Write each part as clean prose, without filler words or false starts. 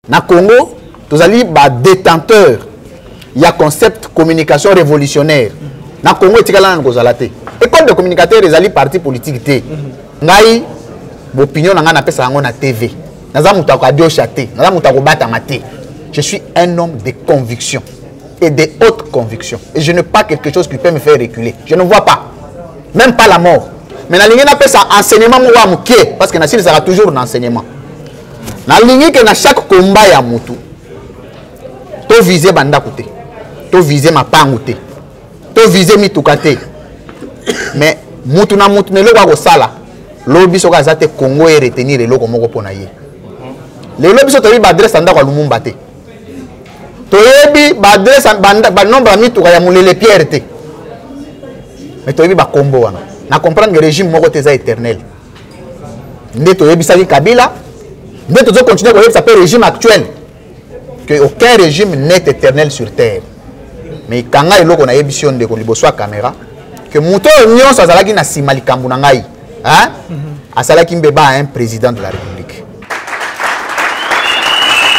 Na Congo, nous allons détenteur. Il y a concept communication révolutionnaire. Na Congo, il y a école de communicateurs, ils allaient parti politique. Ngai, l'opinion n'a pas ça na TV. Je suis un homme de conviction et de haute conviction. Et je n'ai pas quelque chose qui peut me faire reculer. Je ne vois pas. Même pas la mort. Mais la ligne appelle ça enseignement parce que Nassir sera toujours dans l'enseignement. La ligne que dans chaque combat ya mutu. To viser banda côté. To viser ma pangoute. To viser mitukate. Mais mutu na mutu ne lo ko sala. Lobi soka zate Congo et retenir le moko pona ye. Le lobi so tobi badresse anda kwa Lumumba te. Toyebi badresse ba nombre mituka ya mulele pierre te. Mais toyebi ba kombo wana. Na comprendre que le régime moko teza éternel. Nde toyebi sali Kabila. Nde tozo continuer ko ça peut régime actuel. Que aucun régime n'est éternel sur terre. Mais kanga eloko na yebision de ko liboso caméra que muto nyonso azalaki na simali kambu na ngai. Hein? Asalaki mbeba un président de la République.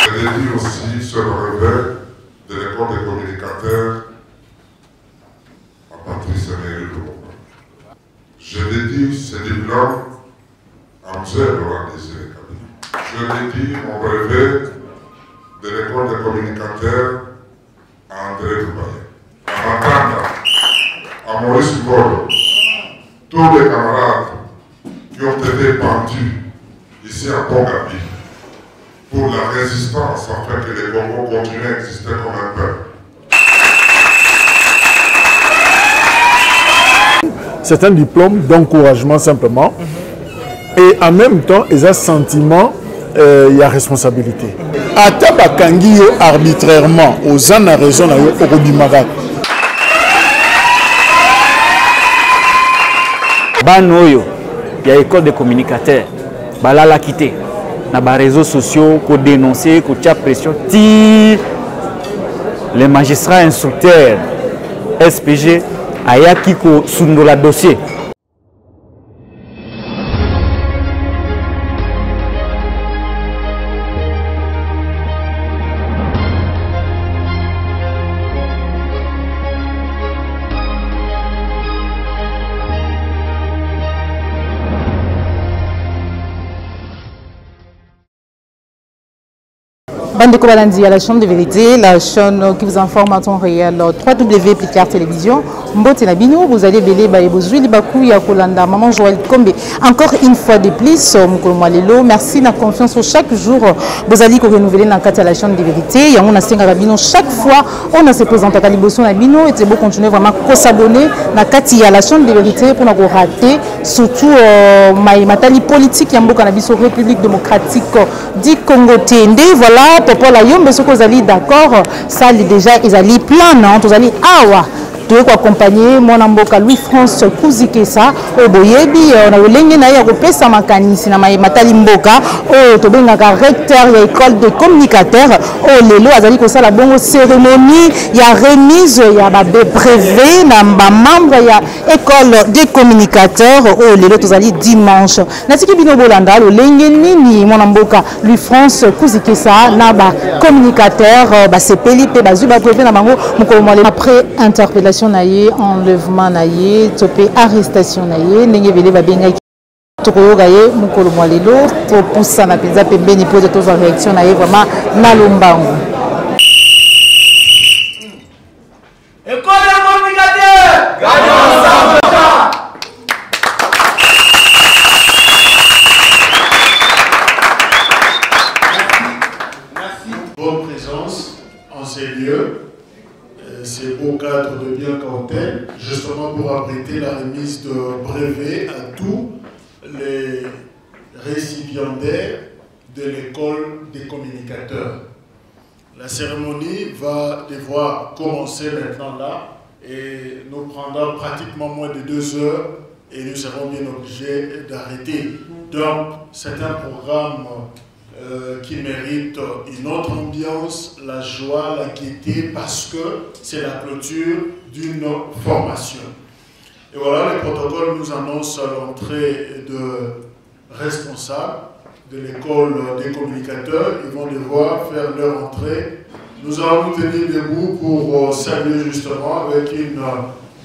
Je l'ai dit aussi sur le revers de l'école des communicateurs à Patrice Emery. Je l'ai dit, c'est du blanc à M. Laurent Désiré Kabila. Je l'ai dit, mon brevet de l'école des communicateurs à André Dubaye. À Matanda, à Maurice Ngolo, tous les camarades qui ont été pendus ici à Pongapi pour la résistance afin que les Congo continuent à exister comme un peuple. C'est un diplôme d'encouragement simplement et en même temps, il y a un sentiment, il y a responsabilité. Ataba Kangio arbitrairement aux ans à raison au Robimagat. Banoyo, il y a école de communicateurs, balala quitté, na ba réseaux sociaux, ko dénoncer, ko tia pression, ti les magistrats instructeurs SPG ayaki ko sundola dossier. Bande de Kobalandi à la chaîne de vérité, la chaîne qui vous informe en temps réel, 3W Picard Télévision, Mbote Nabino, vous allez belé, Baïbozui, Libakou, Yakolanda, Maman Joël Kombe. Encore une fois de plus, Moukolomalelo, merci, la confiance chaque jour, vous allez renouveler dans la chaîne de vérité, Yangon a Senga Rabino, chaque fois, on a se présenté à Kaliboso Nabino, et c'est beau continuer vraiment à s'abonner à la chaîne de vérité pour nous rater, surtout, Matali politique, Yambo Canabiso République démocratique du Congo TND, voilà. Pour la yombe ce que vous allez d'accord ça déjà ils allaient plein non vous allez awa tu veux accompagner mon amboka Louis France Kouzike ça au boyebi on a lengé na ya kopesa makanisi na matali mboka o to benga recteur ya école de communicateurs o lelo azali ko sala bongo cérémonie ya remise ya ba brevet na ba membre ya école des communicateurs o lelo to zali dimanche na tiki bino bolanda lo lengé nini mon amboka Louis France Kouzike ça na ba communicateur ba sepeli pe ba zuba brevet na bango mukolo après interpellation naie enlèvement naie topé arrestation naie ndenge vele babenga tokoyogaye mukolo mwalelo to poussa na penza pembeni pour de tous en réaction naie vraiment na lombango école de communicateur gagnons ensemble. Merci. Bonne présence en ces lieux. C'est au cadre de Biencantel, justement pour abriter la remise de brevets à tous les récipiendaires de l'école des communicateurs. La cérémonie va devoir commencer maintenant là et nous prendra pratiquement moins de 2 heures et nous serons bien obligés d'arrêter. Donc c'est un programme qui mérite une autre ambiance, la joie, la gaieté, parce que c'est la clôture d'une formation. Et voilà, le protocole nous annonce l'entrée de responsables de l'école des communicateurs. Ils vont devoir faire leur entrée. Nous allons nous tenir debout pour saluer justement avec une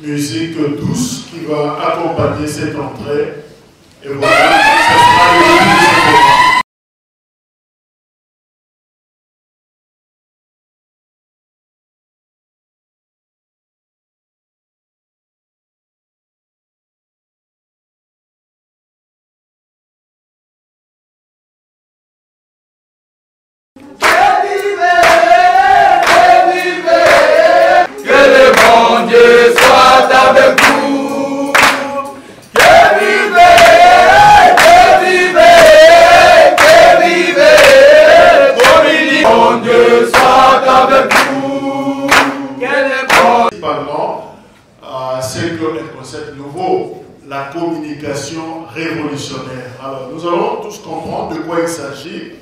musique douce qui va accompagner cette entrée. Et voilà, ça sera le début de ce programme. C'est que un concept nouveau, la communication révolutionnaire. Alors, nous allons tous comprendre de quoi il s'agit.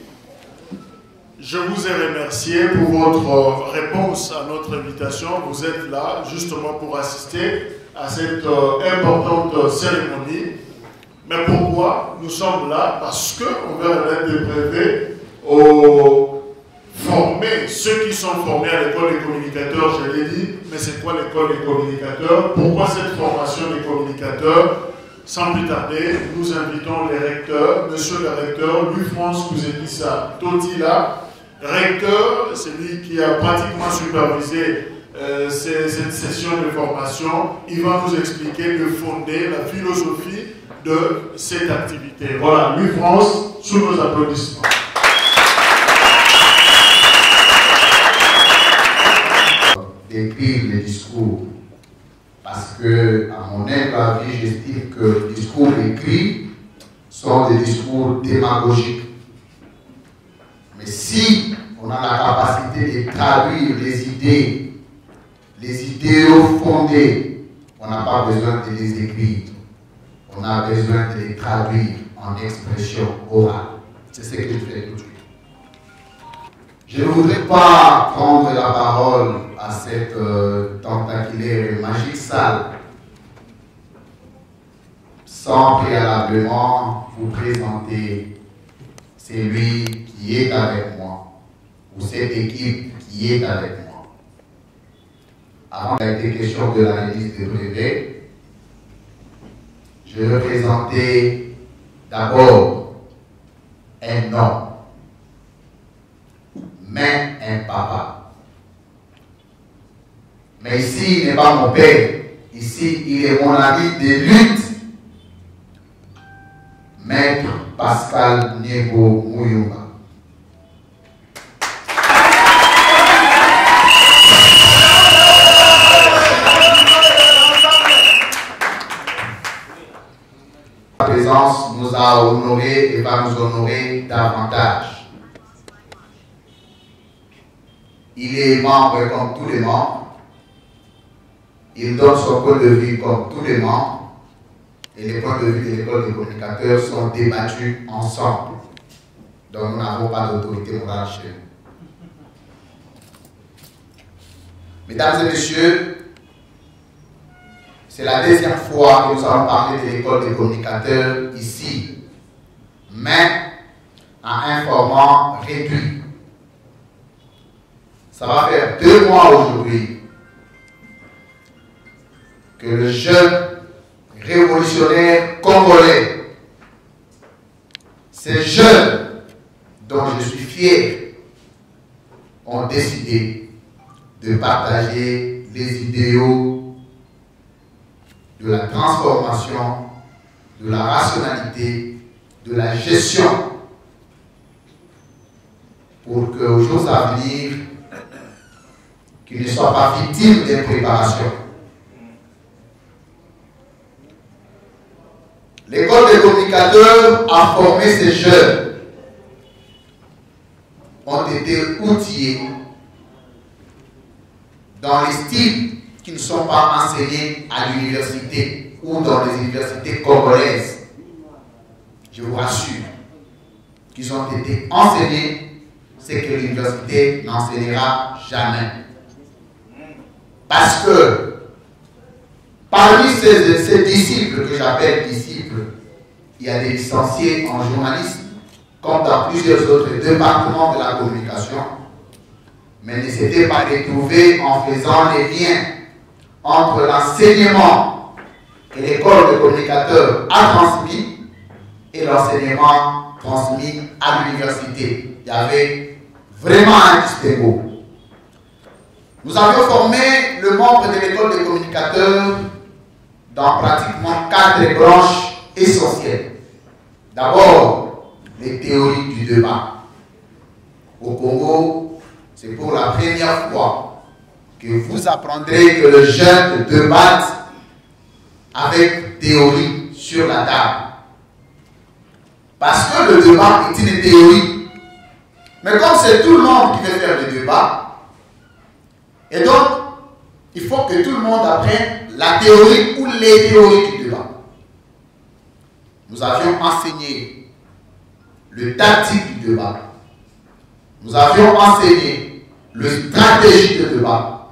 Je vous ai remercié pour votre réponse à notre invitation. Vous êtes là justement pour assister à cette importante cérémonie. Mais pourquoi nous sommes là? Parce qu'on veut remettre des brevets aux former ceux qui sont formés à l'école des communicateurs, je l'ai dit, mais c'est quoi l'école des communicateurs? Pourquoi cette formation des communicateurs? Sans plus tarder, nous invitons les recteurs. Monsieur le recteur, Louis-France Kouzedissa Totila, recteur, c'est lui qui a pratiquement supervisé cette session de formation. Il va nous expliquer le fondé, la philosophie de cette activité. Voilà, Louis-France, sous nos applaudissements. D'écrire les discours, parce que, à mon humble avis, j'estime que les discours écrits sont des discours démagogiques. Mais si on a la capacité de traduire les idéaux fondés, on n'a pas besoin de les écrire, on a besoin de les traduire en expression orale. C'est ce que je fais tout de suite. Je ne voudrais pas prendre la parole à cette tentaculaire et magique salle sans préalablement vous présenter celui qui est avec moi ou cette équipe qui est avec moi. Avant qu'il ait été question de la remise de brevet, je vais présenter d'abord un homme, mais un papa. Mais ici, il n'est pas mon père. Ici, il est mon ami de lutte. Maître Pascal Niego Mouyumba. Sa présence nous a honorés et va nous honorer davantage. Il est membre comme tous les membres. Il donne son point de vue comme tous les membres. Et les points de vue de l'école des communicateurs sont débattus ensemble. Donc nous n'avons pas d'autorité morale chez nous. Mesdames et messieurs, c'est la deuxième fois que nous allons parler de l'école des communicateurs ici, mais à un format réduit. Ça va faire 2 mois aujourd'hui que le jeune révolutionnaire congolais, ces jeunes dont je suis fier, ont décidé de partager les idéaux de la transformation, de la rationalité, de la gestion, pour qu'aux jours à venir, qu'ils ne soient pas victimes des préparations. L'école des communicateurs a formé ces jeunes, ont été outillés dans les styles qui ne sont pas enseignés à l'université ou dans les universités congolaises. Je vous rassure qu'ils ont été enseignés ce que l'université n'enseignera jamais. Parce que parmi ces disciples, que j'appelle disciples, il y a des licenciés en journalisme, comme dans plusieurs autres départements de la communication, mais ne s'était pas retrouvé en faisant les liens entre l'enseignement que l'école de communicateurs a transmis et l'enseignement transmis à l'université. Il y avait vraiment un distinguo. Nous avions formé le membre de l'école des communicateurs dans pratiquement 4 branches essentielles. D'abord, les théories du débat. Au Congo, c'est pour la première fois que vous apprendrez que le jeune débatte avec théorie sur la table. Parce que le débat est une théorie. Mais comme c'est tout le monde qui veut faire le débat, et donc, il faut que tout le monde apprenne la théorie ou les théories du débat. Nous avions enseigné le tactique du débat. Nous avions enseigné le stratégie de débat.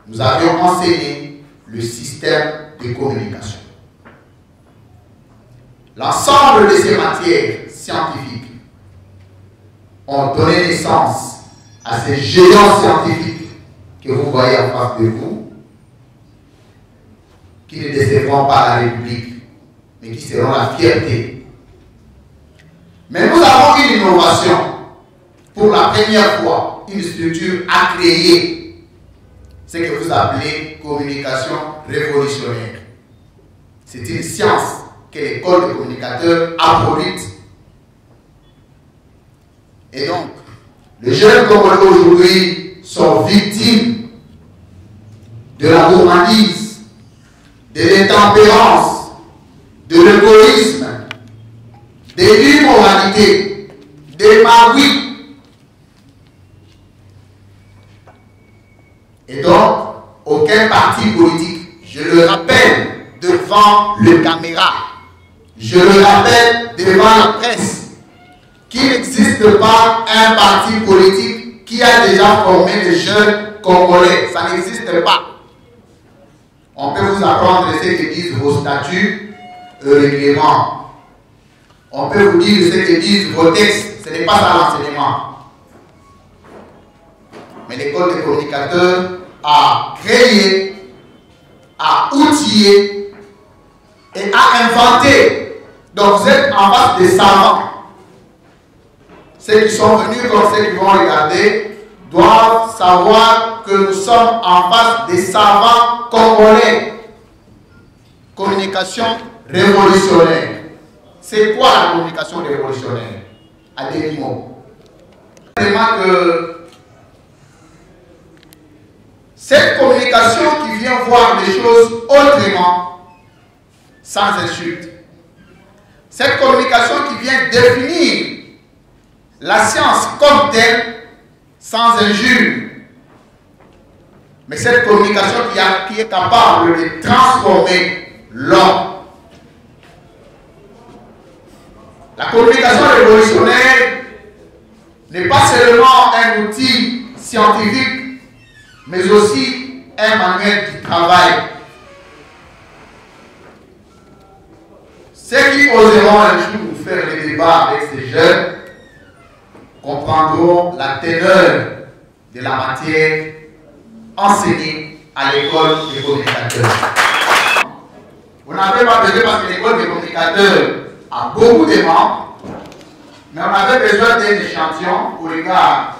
Nous avions enseigné le système de communication. L'ensemble de ces matières scientifiques ont donné naissance à ces géants scientifiques que vous voyez en face de vous, qui ne décevront pas la République, mais qui seront la fierté. Mais nous avons une innovation. Pour la première fois, une structure a créé ce que vous appelez communication révolutionnaire. C'est une science que l'école de communicateurs a produite. Et donc, les jeunes Congolais aujourd'hui sont victimes de la gourmandise, de l'intempérance, de l'égoïsme, de l'immoralité, des magouilles. Et donc, aucun parti politique, je le rappelle devant le caméra, je le rappelle devant la presse, qu'il n'existe pas un parti politique qui a déjà formé des jeunes Congolais. Ça n'existe pas. On peut vous apprendre ce que disent vos statuts et règlements. On peut vous dire ce que disent vos textes. Ce n'est pas ça l'enseignement. Mais l'école des communicateurs a créé, a outillé et a inventé. Donc vous êtes en face des savants. Ceux qui sont venus comme ceux qui vont regarder doivent savoir que nous sommes en face des savants congolais. Communication révolutionnaire. C'est quoi la communication révolutionnaire? À des mots. Que cette communication qui vient voir les choses autrement, sans insulte. Cette communication qui vient définir la science comme telle, sans injure. Mais cette communication qui est capable de transformer l'homme. La communication révolutionnaire n'est pas seulement un outil scientifique, mais aussi un manuel du travail. Ceux qui oseront un jour faire des débats avec ces jeunes comprendront la teneur de la matière enseignée à l'école des communicateurs. Vous n'avez pas besoin parce que l'école des communicateurs a beaucoup de membres, mais on avait besoin d'un échantillon au regard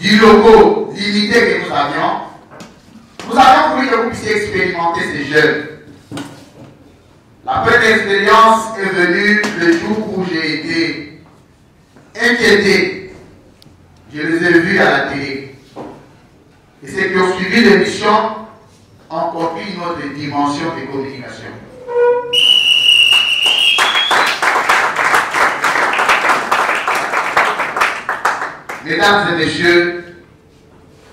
du logo limité que nous avions. Nous avons voulu que vous puissiez expérimenter ces jeunes. La première expérience est venue le jour où j'ai été inquiété. Je les ai vus à la télé. Et ceux qui ont suivi l'émission ont compris notre dimension de communication. Mesdames et messieurs,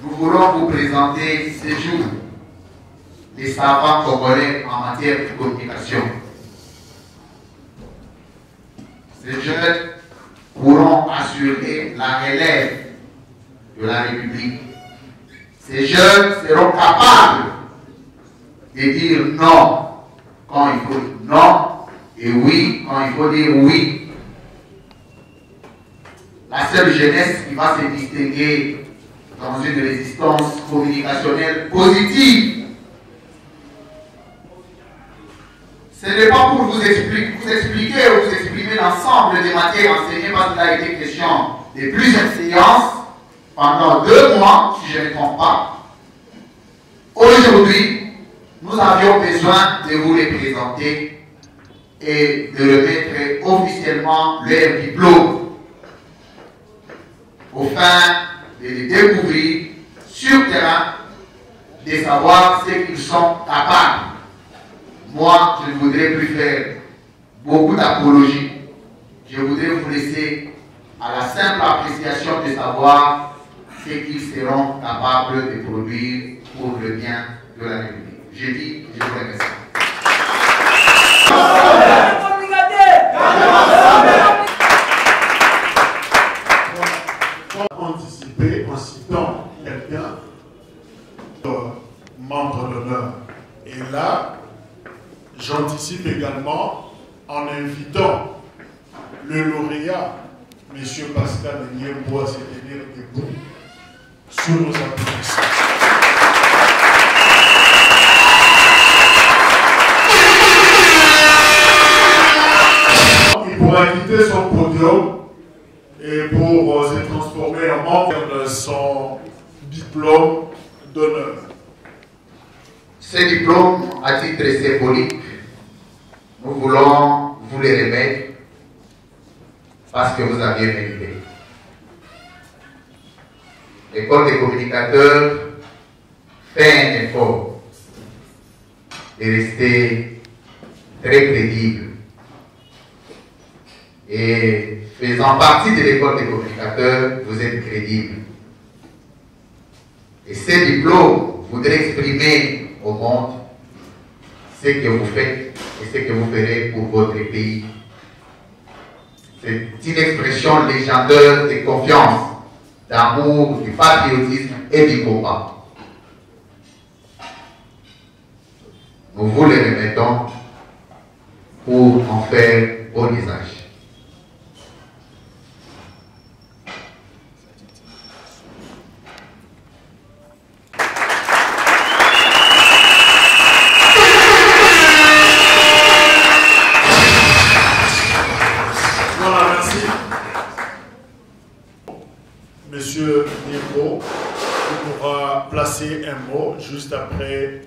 nous voulons vous présenter ces jours les savants congolais en matière de communication. Ces jeunes pourront assurer la relève de la République. Ces jeunes seront capables de dire non quand il faut dire non et oui quand il faut dire oui. la seule jeunesse qui va se distinguer dans une résistance communicationnelle positive. Ce n'est pas pour vous expliquer ou vous exprimer l'ensemble des matières enseignées, parce qu'il a été question de plusieurs séances pendant 2 mois, si je ne me trompe pas. Aujourd'hui, nous avions besoin de vous les présenter et de remettre officiellement leur diplôme, afin de les découvrir sur terrain, de savoir ce qu'ils sont capables. Moi, je ne voudrais plus faire beaucoup d'apologie. Je voudrais vous laisser à la simple appréciation de savoir ce qu'ils seront capables de produire pour le bien de la République. Je dis, je vous remercie. Anticiper en citant quelqu'un, membre d'honneur. Et là, j'anticipe également en invitant le lauréat, M. Pascal Niembo, à se tenir debout sous nos applaudissements. Il pourra quitter son podium et pour se transformer en membre de son diplôme d'honneur. Ce diplôme, à titre symbolique, nous voulons vous les remettre parce que vous aviez mérité. L'école des communicateurs fait un effort de rester très crédible. Et faisant partie de l'école des communicateurs, vous êtes crédible. Et ce diplôme voudrait exprimer au monde ce que vous faites et ce que vous ferez pour votre pays. C'est une expression légendaire de confiance, d'amour, du patriotisme et du combat. Nous vous les remettons pour en faire bon usage. Monsieur Niembo pourra placer un mot juste après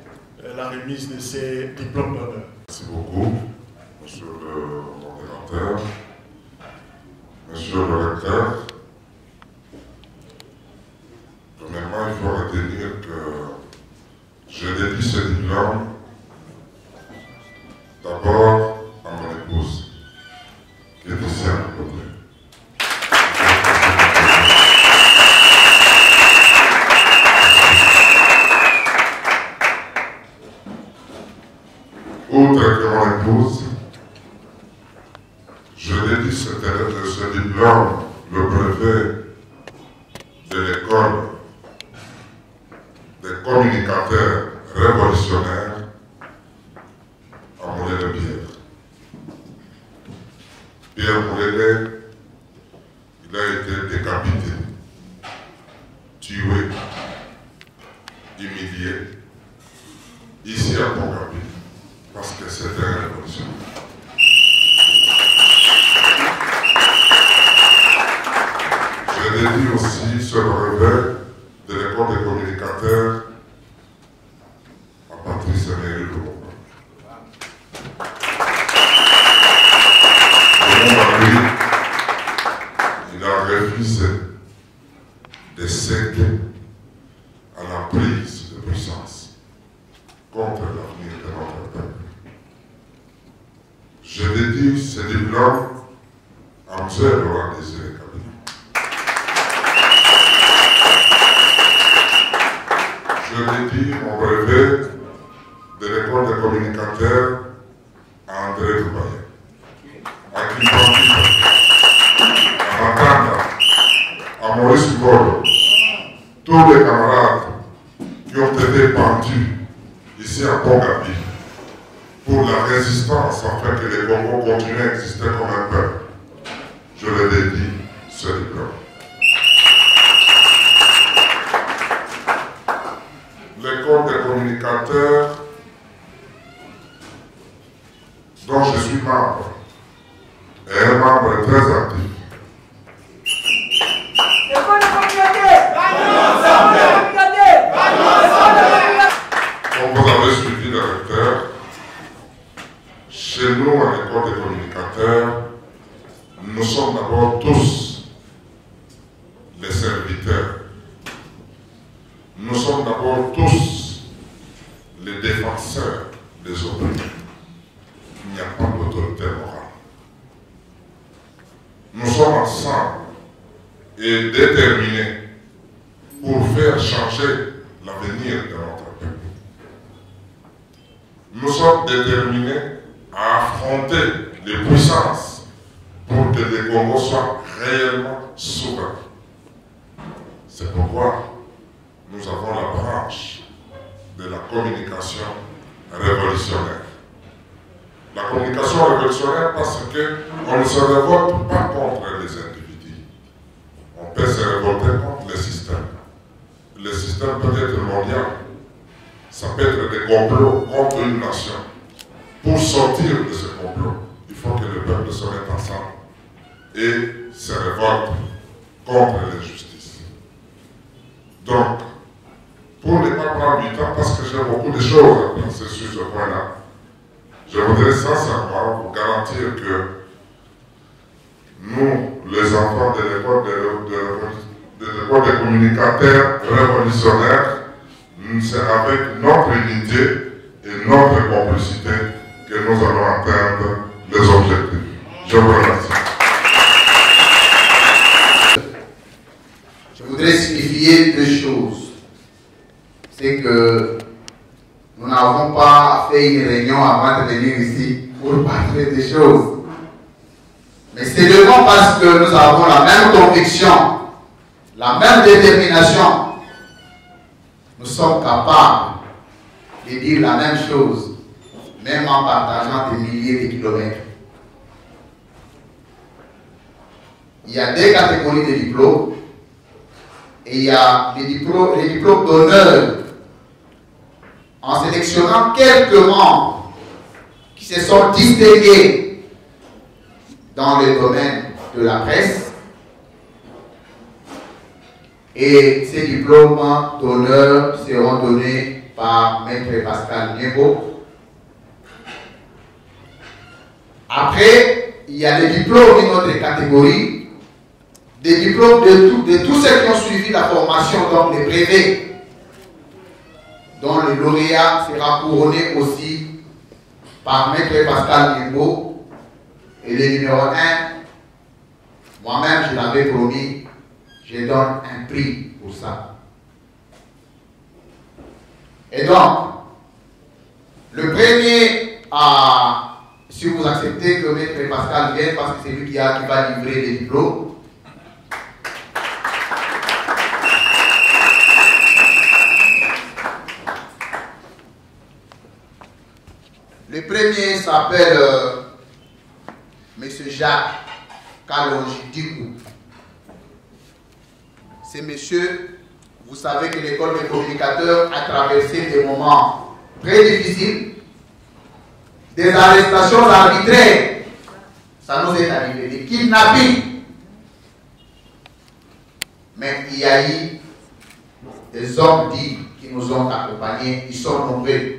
la remise de ses diplômes d'honneur. Merci beaucoup, monsieur le modérateur, monsieur le recteur. Premièrement, il faut retenir que je dédie ce diplôme d'abord à mon épouse, qui est ici à mes côtés. Outre que mon épouse, je dédie ce diplôme, le brevet de l'école des communicateurs révolutionnaires à Moulin-le-Pierre. Pierre Moulin, il a été décapité, tué, humilié, ici à Pont-Capi. Parce que c'était une révolution. Je dédie aussi ce brevet de l'école des communicateurs à Patrice Emery Lumumba. Lumumba, il a refusé de céder à la prise de puissance contre l'avenir de notre peuple. Je dédie ce diplôme à M. Laurent Désiré Kabila. Je dédie mon brevet de l'école des communicateurs à André Doubaye, à Kipantika, à Matanda, à Maurice Ngolo, tous les camarades qui ont été pendus ici à Pont-Capi pour la résistance afin que les Congos continuent à exister comme un peuple. Je le dédie ce diplôme. L'école des communicateurs dont je suis membre est un membre très actif. L'école des communicateurs, gagnons ensemble. Comme vous avez suivi le recteur, chez nous à l'école des communicateurs, nous sommes d'abord tous les serviteurs. Nous sommes d'abord tous les défenseurs des autorités. Il n'y a pas d'autorité morale. Nous sommes ensemble et déterminés pour faire changer l'avenir de notre peuple. Nous sommes déterminés à affronter les puissances pour que les Congos soient réellement souverains. C'est pourquoi nous avons la branche de la communication révolutionnaire. La communication révolutionnaire parce qu'on ne se révolte pas contre les individus. On peut se révolter contre le système. Le système peut être mondial. Ça peut être des complots contre une nation. Pour sortir de ce complot, il faut que le peuple se mette ensemble et se révolte contre l'injustice. Donc, pour ne pas prendre du temps, parce que j'ai beaucoup de choses à penser sur ce point-là, je voudrais sincèrement vous garantir que nous, les enfants de l'école des communicateurs révolutionnaires, c'est avec notre unité et notre complicité que nous allons atteindre les objectifs. Je vous remercie. Je voudrais signifier deux choses. C'est que nous n'avons pas fait une réunion avant de venir ici pour parler des choses. Mais c'est seulement parce que nous avons la même conviction, la même détermination. Nous sommes capables de dire la même chose, même en partageant des milliers de kilomètres. Il y a deux catégories de diplômes. Et il y a les diplômes d'honneur. En sélectionnant quelques membres qui se sont distingués dans le domaine de la presse. Et ces diplômes d'honneur seront donnés par Maître Pascal Niembo. Après, il y a les diplômes d'une autre catégorie, des diplômes de tous ceux qui ont suivi la formation, donc les brevets, dont le lauréat sera couronné aussi par Maître Pascal Niembo. Et le numéro 1, moi-même je l'avais promis, je donne un prix pour ça. Et donc, le premier si vous acceptez que Maître Pascal vienne, parce que c'est lui qui va livrer les diplômes. Le premier s'appelle M. Jacques Kalonji-Dikou. C'est monsieur, vous savez que l'école des communicateurs a traversé des moments très difficiles, des arrestations arbitraires, ça nous est arrivé, des kidnappings. Mais il y a eu des hommes dits qui nous ont accompagnés, ils sont nombreux.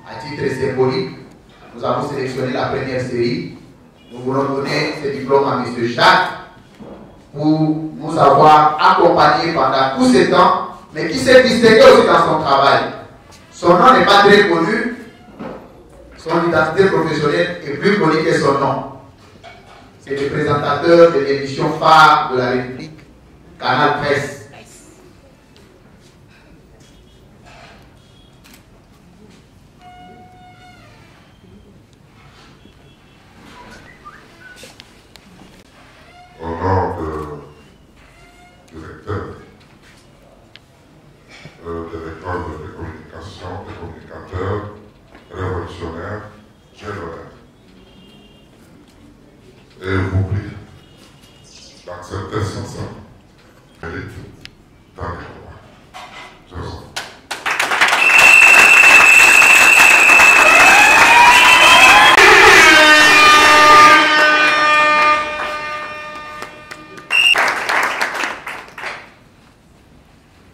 À titre symbolique, nous avons sélectionné la première série. Nous voulons donner ce diplôme à M. Jacques pour nous avoir accompagnés pendant tout ce temps, mais qui s'est distingué aussi dans son travail. Son nom n'est pas très connu, son identité professionnelle est plus connue que son nom. C'est le présentateur de l'émission phare de la République, Canal Presse. Au nom du recteur de l'école de communication, des communicateurs révolutionnaires, j'ai l'honneur. Et vous prie mérite tant que moi. Je vous en prie.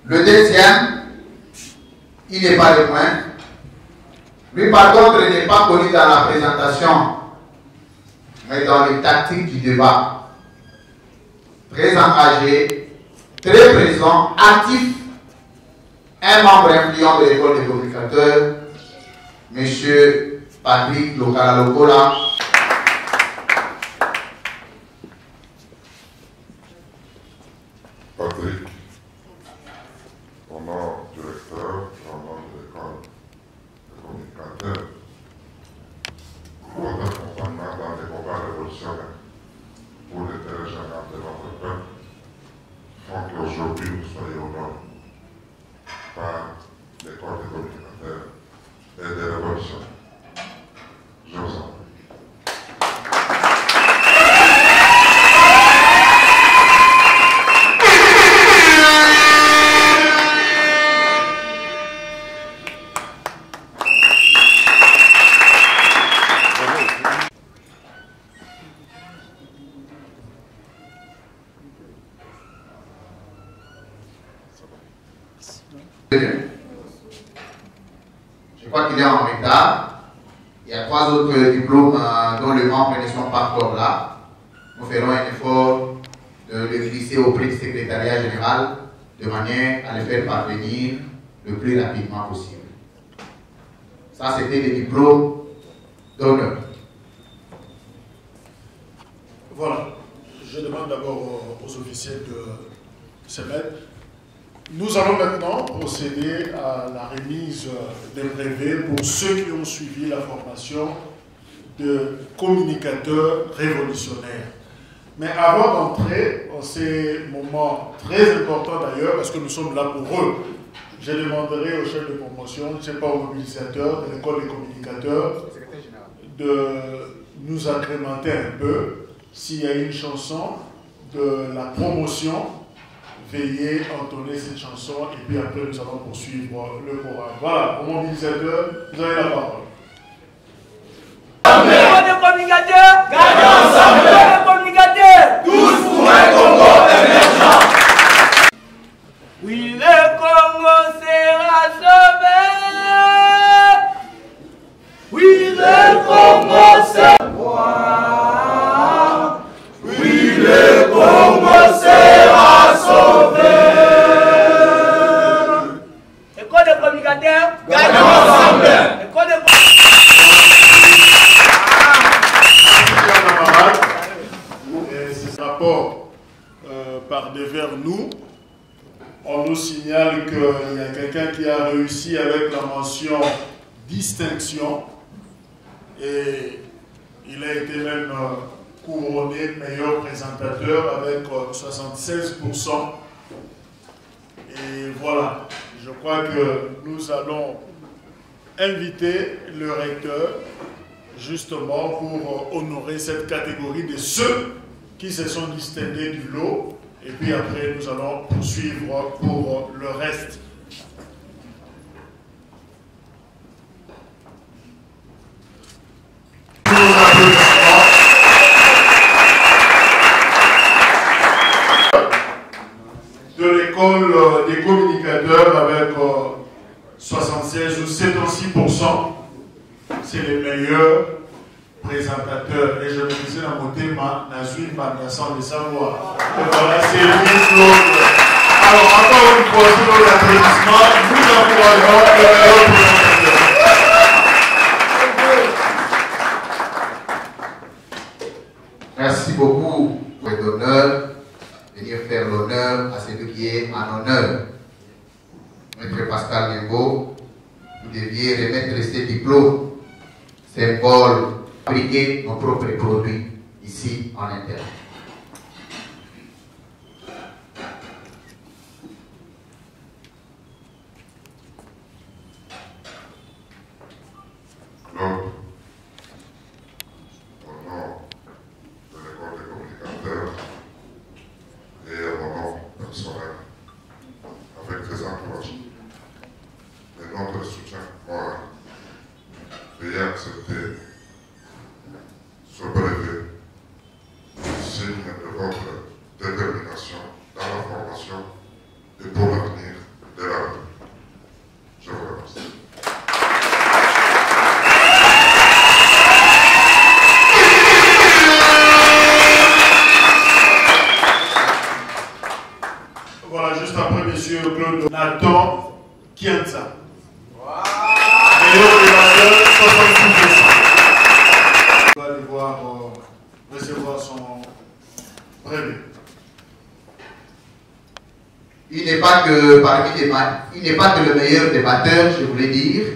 Le deuxième, il n'est pas le moins. Lui, par contre, il n'est pas connu dans la présentation, mais dans les tactiques du débat. Très engagé, très présent, actif, un membre influent de l'école des communicateurs, M. Patrick Lokala-Lokola. Patrick, pendant directeur, pendant de l'école des communicateurs, votre accompagnement dans les combats révolutionnaires pour l'intérêt général de notre peuple font qu'aujourd'hui vous soyez honorés par l'école des communicateurs et des révolutionnaires. Je vous en prie. Je crois qu'il est en retard. Il y a 3 autres diplômes dont les membres ne sont pas encore là. Nous ferons un effort de le glisser auprès du secrétariat général de manière à le faire parvenir le plus rapidement possible. Ça, c'était des diplômes d'honneur. Voilà. Je demande d'abord aux officiels de se mettre. Nous allons maintenant procéder à la remise des brevets pour ceux qui ont suivi la formation de communicateurs révolutionnaires. Mais avant d'entrer en ces moments très importants d'ailleurs, parce que nous sommes là pour eux, je demanderai au chef de promotion, je ne sais pas, aux mobilisateurs de l'école des communicateurs, de nous agrémenter un peu s'il y a une chanson de la promotion. Veuillez entonner cette chanson et puis après nous allons poursuivre le programme. Voilà, aux mobilisateurs, vous avez la parole. L'école des communicateurs, gagnons ensemble. L'école des communicateurs, tous pour un Congo émergent. Oui, le Congo sera sauvé. Oui, le Congo sera. Oui, le Congo sera sauvé. École des communicateurs, gagnons ensemble. École des Ces rapports par devers nous, on nous signale qu'il y a quelqu'un qui a réussi avec la mention distinction et il a été même couronné meilleur présentateur avec 76%. Et voilà, je crois que nous allons inviter le recteur justement pour honorer cette catégorie de ceux qui se sont distingués du lot. Et puis après, nous allons poursuivre pour le reste. De l'école des communicateurs avec 76 ou 76%, c'est les meilleurs présentateurs. Et je me disais dans mon thème, Nazui sans le savoir. Et voilà, c'est lui. Alors, encore une fois, sur l'applaudissement, nous encourageons le meilleur présentateur. Merci beaucoup pour l'honneur. Venir faire l'honneur à celui qui est en honneur. Maître Pascal Nembo, vous deviez remettre ces diplômes, symbole, fabriquer nos propres produits ici en interne. Claude, au nom de l'école des communicateurs et au nom personnel Voilà, juste après, monsieur Claude Nathan Kienza. Meilleur débatteur, 66%. On va aller voir recevoir son brevet. Il n'est pas que il n'est pas que le meilleur débatteur, je voulais dire,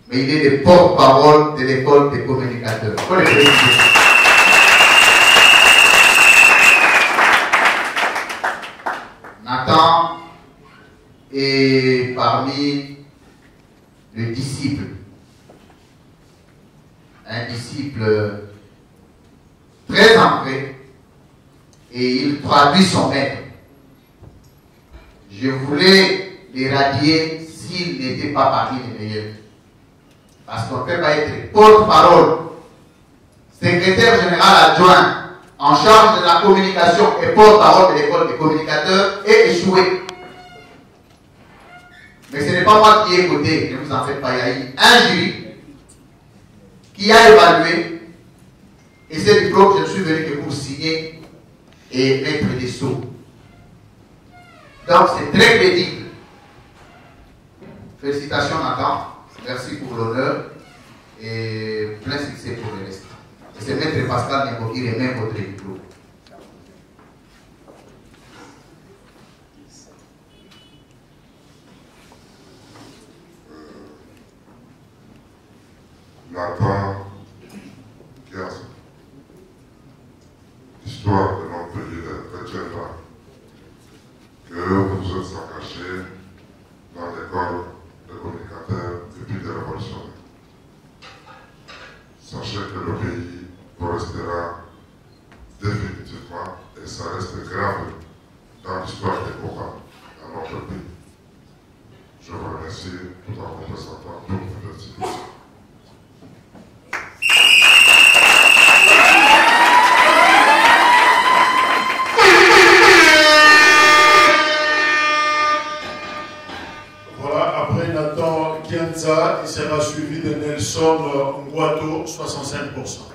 mais il est le porte-parole de l'école des communicateurs. Il faut le préciser. Nathan est parmi les disciples. Un disciple très ancré et il traduit son maître. Je voulais l'éradier s'il n'était pas parmi les meilleurs. Parce qu'on ne peut pas être porte-parole, secrétaire général adjoint, en charge de la communication et porte-parole de l'école des communicateurs et échoué. Mais ce n'est pas moi qui ai voté, ne vous en faites pas, il y a eu un jury qui a évalué et c'est du bloc que je suis venu que pour signer et mettre des sceaux. Donc c'est très crédible. Félicitations Nathan, merci pour l'honneur et plein succès pour le reste. Et c'est Maître Pascal Nebo qui remet votre diplôme. Nathan Kienza. L'histoire de notre pays retiendra que vous vous êtes engagé dans l'école de communicateurs depuis des révolutionnaires. Sachez que le pays vous restera définitivement, et ça reste grave dans l'histoire des combats dans notre pays. Je vous remercie tout en représentant toutes vos institutions. Il sera suivi de Nelson Ngwato, 65%.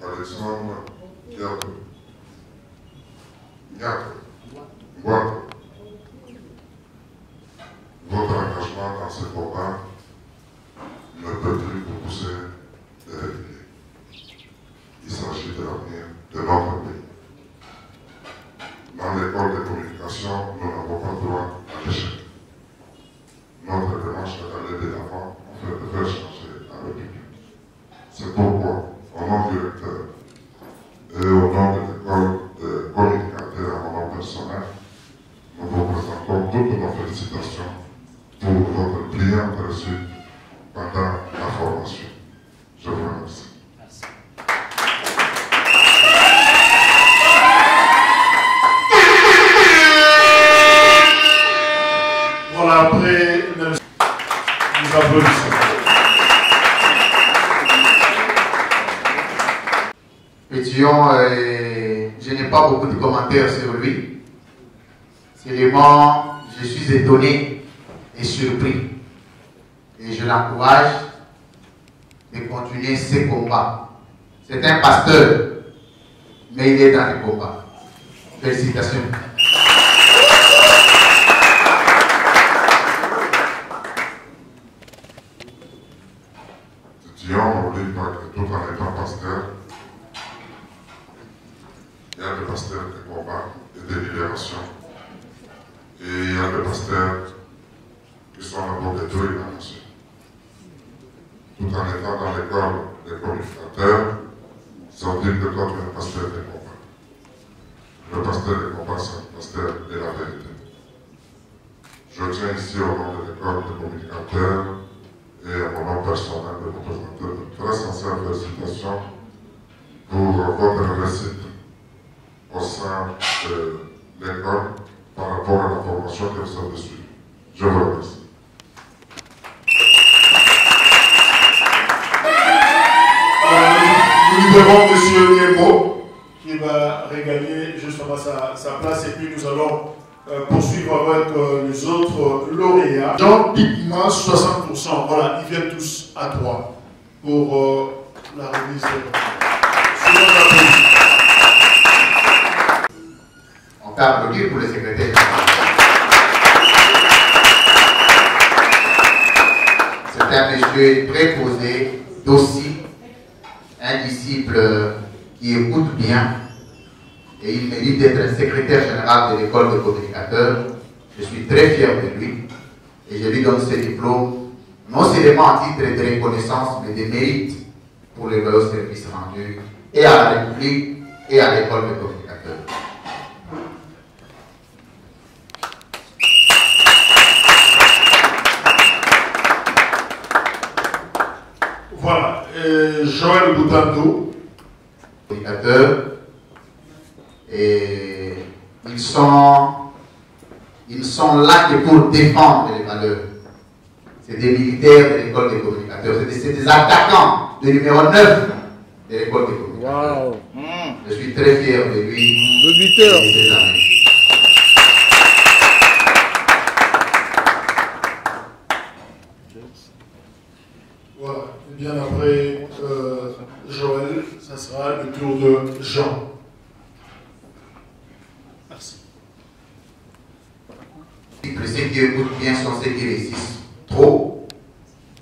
Alexandre Ngwato, votre engagement dans ce combat ne peut plus vous pousser de reculer. Il s'agit de l'avenir de notre pays. Dans l'école de communication, nous n'avons pas droit à l'échec. Notre démarche est d'aller de l'avant afin de faire changer la République. C'est pourquoi, au nom du recteur et au nom de l'école de communicateurs et en nom personnel, nous vous présentons toutes nos félicitations pour votre brillante réussite pendant la formation. Je vous remercie. Merci. Voilà, après, nous applaudissons. Pétillon, je n'ai pas beaucoup de commentaires sur lui. Seulement, je suis étonné et surpris. Et je l'encourage de continuer ses combats. C'est un pasteur, mais il est dans les combats. Félicitations. Dion, n'oublie pas que tout en étant pasteur, il y a des pasteurs de combat et de libération. Et il y a des pasteurs qui sont là pour détruire la nation. Tout en étant dans l'école des communicateurs, ça veut dire que toi tu es un pasteur de combat. Le pasteur de combat, c'est un pasteur de la vérité. Je tiens ici au nom de l'école des communicateurs et à mon nom personnel de vous présenter de très sincères félicitations pour votre réussite au sein de l'école par rapport à la formation que vous avez suivie. Je vous remercie. Nous libérons M. Niembo qui va regagner justement sa place et puis nous allons poursuivre avec les autres lauréats. Jean Pigma, 60%. Voilà, ils viennent tous à 3 pour la remise. On peut applaudir pour le secrétaire. C'est un monsieur très posé, docile, un disciple qui écoute bien. Et il mérite d'être un secrétaire général de l'école de communicateurs. Je suis très fier de lui. Et je lui donne ce diplôme, non seulement à titre de reconnaissance, mais de mérite pour les loyaux services rendus et à la République et à l'école de communicateurs. Voilà, Joël Boutando. Communicateurs. Et ils sont là que pour défendre les valeurs. C'est des militaires de l'école des communicateurs, c'est des attaquants de numéro 9 de l'école des communicateurs. Wow. Je suis très fier de lui. Et de ses amis. Voilà, et bien après Joël, ça sera le tour de Jean. Merci. Ceux qui écoutent bien sont ceux qui résistent trop.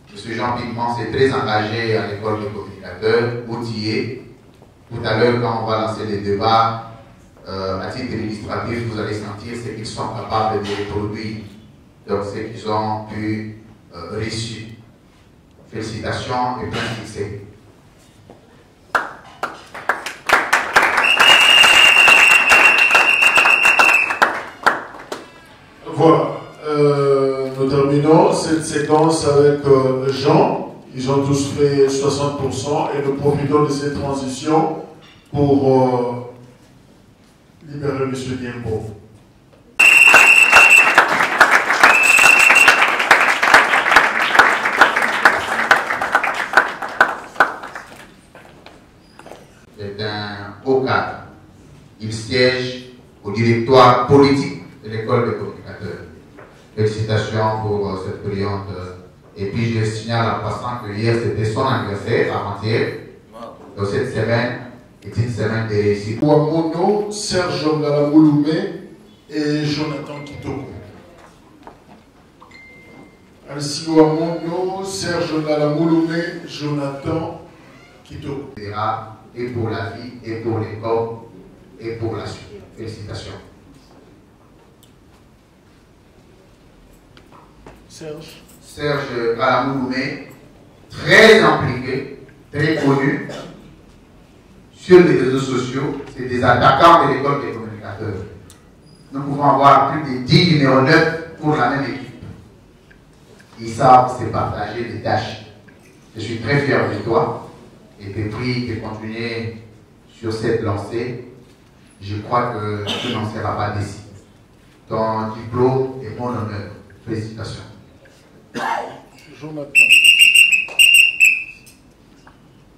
M. Jean Pigman s'est très engagé à l'école des communicateurs, outillé. Tout à l'heure, quand on va lancer les débats, à titre illustratif, vous allez sentir ce qu'ils sont capables de reproduire. Donc, ce qu'ils ont pu réussir. Félicitations et plein succès. Voilà, nous terminons cette séquence avec Jean. Ils ont tous fait 60% et nous profitons de cette transition pour libérer M. Diembo. C'est un haut cadre. Il siège au directoire politique de l'école de communicateurs. Félicitations pour cette brillante. Et puis je signale en passant que hier c'était son anniversaire, avant-hier. Donc cette semaine est une semaine de réussite. Ouamono, Serge Ngalamouloumé et Jonathan Kitoko. Ainsi Ouamono, Serge Ngalamouloumé, Jonathan Kitoko. Et pour la vie, et pour l'école, et pour la suite. Félicitations. Serge Ngalamouloumé, très impliqué, très connu sur les réseaux sociaux. C'est des attaquants de l'école des communicateurs. Nous pouvons avoir plus de 10 numéros 9 pour la même équipe. Ils savent se partager des tâches. Je suis très fier de toi et te prie de continuer sur cette lancée. Je crois que tu n'en seras pas déçu. Ton diplôme est mon honneur. Félicitations.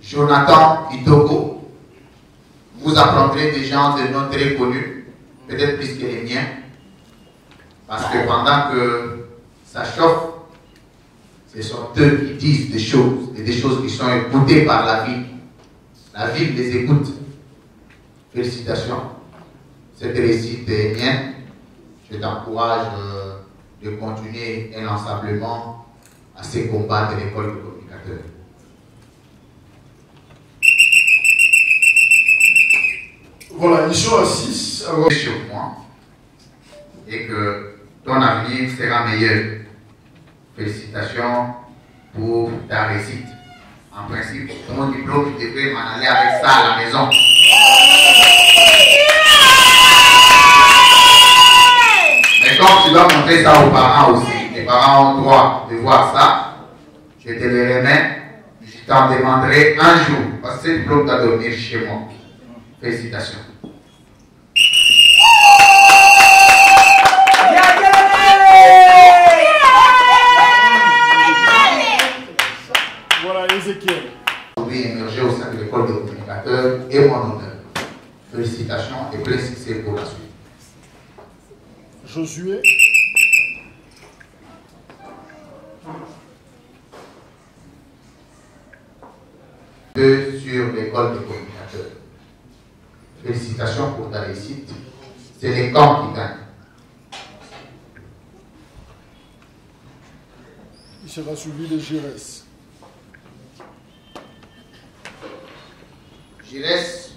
Jonathan Kitoko, vous apprendrez des gens de noms très connus, peut-être plus que les miens, parce que pendant que ça chauffe, ce sont eux qui disent des choses, et des choses qui sont écoutées par la ville. La ville les écoute. Félicitations. Cette réussite est mienne. Je t'encourage de continuer inlassablement à ces combats de l'école de communicateurs. Voilà, ils sont à 6. Sur moi et que ton avenir sera meilleur. Félicitations pour ta réussite. En principe, ton diplôme, tu devrais m'en aller avec ça à la maison. Mais comme tu dois montrer ça aux parents aussi, les parents ont droit de voir ça, je te les remets, je t'en demanderai un jour, parce que ce diplôme doit dormir chez moi. Félicitations. Voilà, Ézéchiel. Aujourd'hui émerger au sein de l'école des communicateurs et mon honneur. Félicitations et plein succès pour la suite. Josué. Sur l'école des communicateurs. Félicitations pour ta réussite. C'est les camps qui gagnent. Il sera suivi de Gires. Gires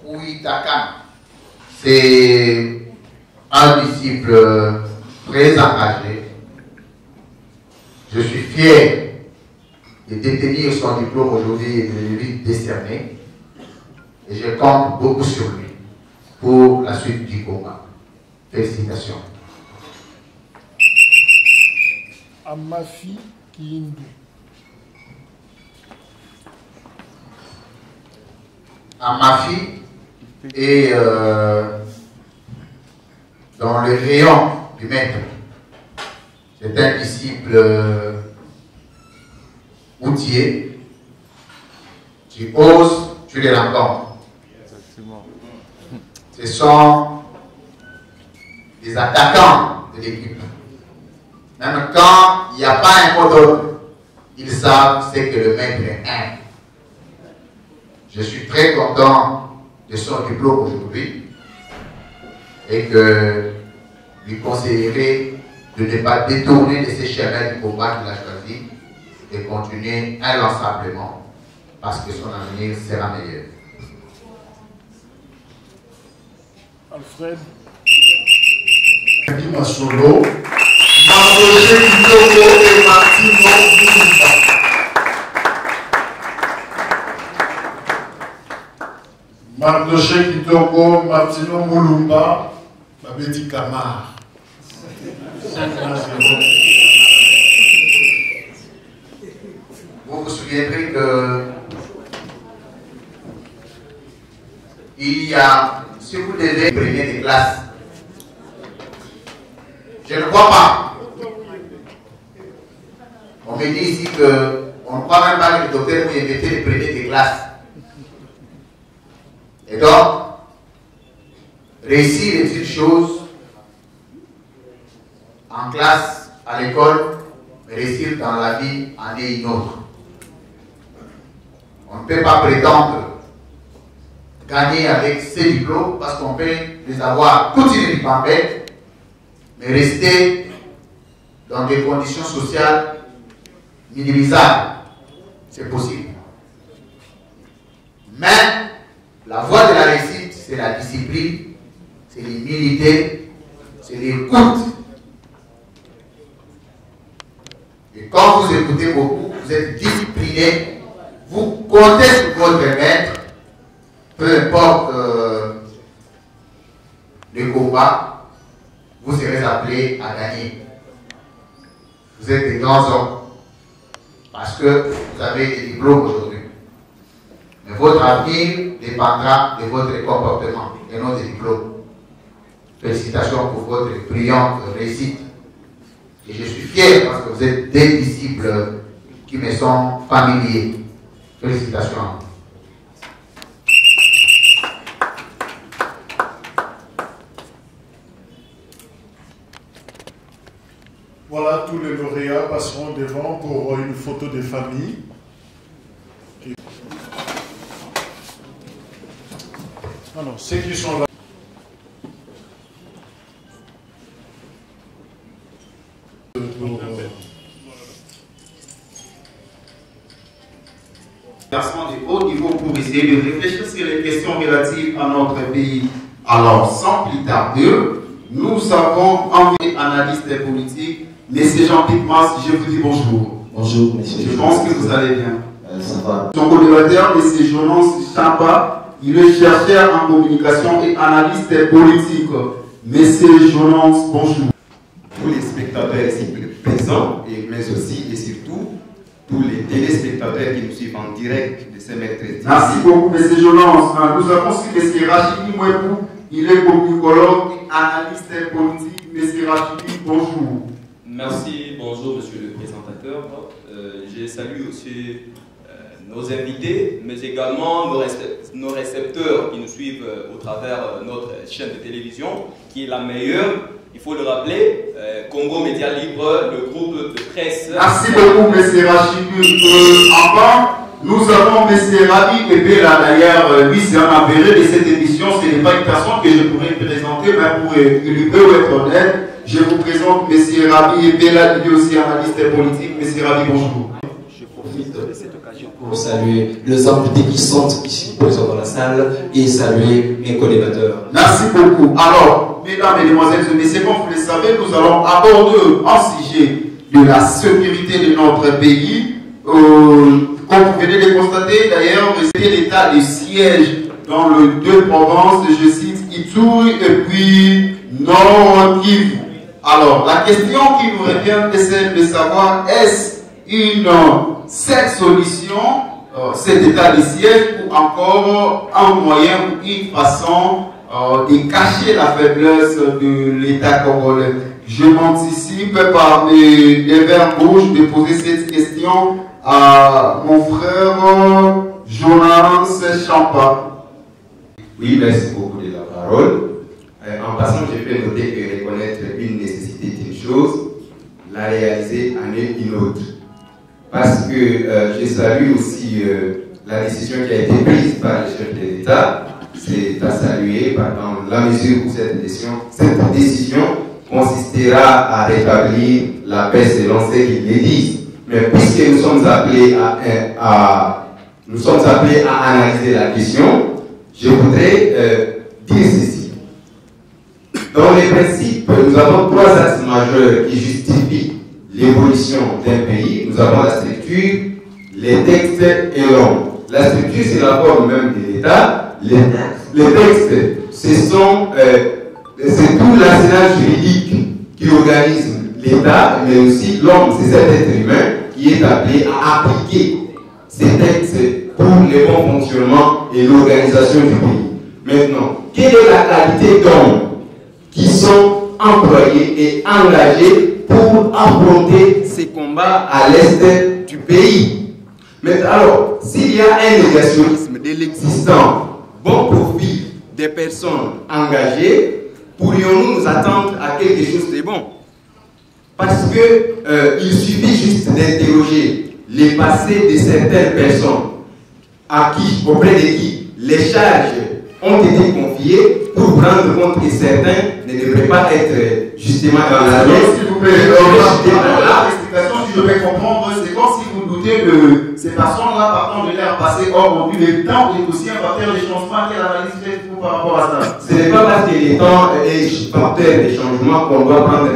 Ouitakan, c'est un disciple très engagé. Je suis fier de détenir son diplôme aujourd'hui et de lui décerner. Et je compte beaucoup sur lui pour la suite du combat. Félicitations. Amafi Kiindu. Amafi est dans le rayon du maître. C'est un disciple outillé. Tu oses, tu les rencontres. Ce sont des attaquants de l'équipe. Même quand il n'y a pas un mot d'ordre, ils savent ce que le maître est un. Je suis très content de son diplôme aujourd'hui et que lui conseillerai de ne pas détourner de ces chemins du combat qu'il a choisi et continuer inlassablement parce que son avenir sera meilleur. Alfred Masolo, Mardoché Kitoko et Martino Moulumba. Mardoché Kitoko, Martino Moulumba, Babeti Kamar. Vous vous souviendrez que il y a, si vous devez premier des classes, je ne crois pas. On me dit ici qu'on ne croit même pas que le docteur vous invite les premiers des classes. Et donc, réussir est une chose en classe, à l'école, mais réussir dans la vie en est une autre. On ne peut pas prétendre gagner avec ces diplômes parce qu'on peut les avoir toutes les pampettes, mais rester dans des conditions sociales minimisables. C'est possible. Mais la voie de la réussite, c'est la discipline, c'est l'humilité, c'est l'écoute. Et quand vous écoutez beaucoup, vous êtes discipliné, vous comptez sur votre maître, peu importe le combat, vous serez appelés à gagner. Vous êtes des grands hommes parce que vous avez des diplômes aujourd'hui. Mais votre avenir dépendra de votre comportement et non des diplômes. Félicitations pour votre brillante réussite. Et je suis fier parce que vous êtes des disciples qui me sont familiers. Félicitations. Voilà, tous les lauréats passeront devant pour une photo de famille. Alors, ceux qui sont là. De haut niveau pour essayer de réfléchir sur les questions relatives à notre pays. Alors, sans plus tarder, nous avons envoyé analyste politique, M. Jean-Pierre Mas, je vous dis bonjour. Bonjour, monsieur. Je pense que vous allez bien. Ça va. Son collaborateur, M. Jonas Champa, il est chercheur en communication et analyste politique. M. Jonas, bonjour. Tous les spectateurs ici présents, mais aussi et surtout tous les téléspectateurs qui nous suivent en direct de ce mercredi. Merci beaucoup, M. Jonas. Nous avons aussi M. Rachidi Mouepou, il est communicologue et analyste politique. M. Rachidi, bonjour. Merci, bonjour monsieur le présentateur. Je salue aussi nos invités, mais également nos récepteurs qui nous suivent au travers notre chaîne de télévision, qui est la meilleure Il faut le rappeler, Congo Média Libre, le groupe de presse... Merci beaucoup, M. Rachid. Enfin, nous avons M. Rabi Ebela, d'ailleurs, lui c'est un avéré de cette émission, ce n'est pas une personne que je pourrais présenter, mais pour lui peut être honnête, je vous présente M. Rabi Ebela, lui aussi analyste politique. M. Rabi, bonjour. Je profite de cette occasion pour saluer les invités qui sont ici présents dans la salle et saluer mes collecteurs. Merci beaucoup. Alors, mesdames, mesdemoiselles et messieurs, comme vous le savez, nous allons aborder un sujet de la sécurité de notre pays. Comme vous venez de constater, d'ailleurs, c'était l'état de siège dans les deux provinces, je cite, Ituri et puis Nord Kivu. Alors, la question qui nous revient est celle de savoir, est-ce cette solution, cet état de siège, ou encore un moyen ou une façon de cacher la faiblesse de l'État congolais? Je m'anticipe par mes vers rouges de poser cette question à mon frère Jonas Champa. Oui, merci beaucoup de la parole. En passant, je peux noter que reconnaître une nécessité d'une chose, la réaliser en est une autre. Parce que je salue aussi la décision qui a été prise par le chef de l'État. C'est à saluer dans la mesure où cette décision consistera à rétablir la paix selon ce qu'ils le disent. Mais puisque nous sommes appelés à analyser la question, je voudrais dire ceci. Dans les principes, nous avons trois axes majeurs qui justifient l'évolution d'un pays. Nous avons la structure, les textes et l'homme. La structure, c'est la forme même de l'État. Les textes, c'est tout l'arsenal juridique qui organise l'État, mais aussi l'homme, c'est cet être humain qui est appelé à appliquer ces textes pour le bon fonctionnement et l'organisation du pays. Maintenant, quelle est la qualité d'hommes qui sont employés et engagés pour affronter ces combats à l'est du pays? Mais alors, s'il y a un négationnisme de l'existant, bon profil des personnes engagées, pourrions-nous nous attendre à quelque chose de bon? Parce que il suffit juste d'interroger les passés de certaines personnes auprès de qui les charges ont été confiées pour prendre compte que certains ne devraient pas être justement dans la loi. S'il vous plaît, si je peux comprendre, c'est comme si vous doutez de ces personnes-là partant de leur passé. Or, le temps est aussi un facteur de changement. Quelle analyse faites-vous par rapport à ça? Ce n'est pas parce que le temps est facteur de changement qu'on doit prendre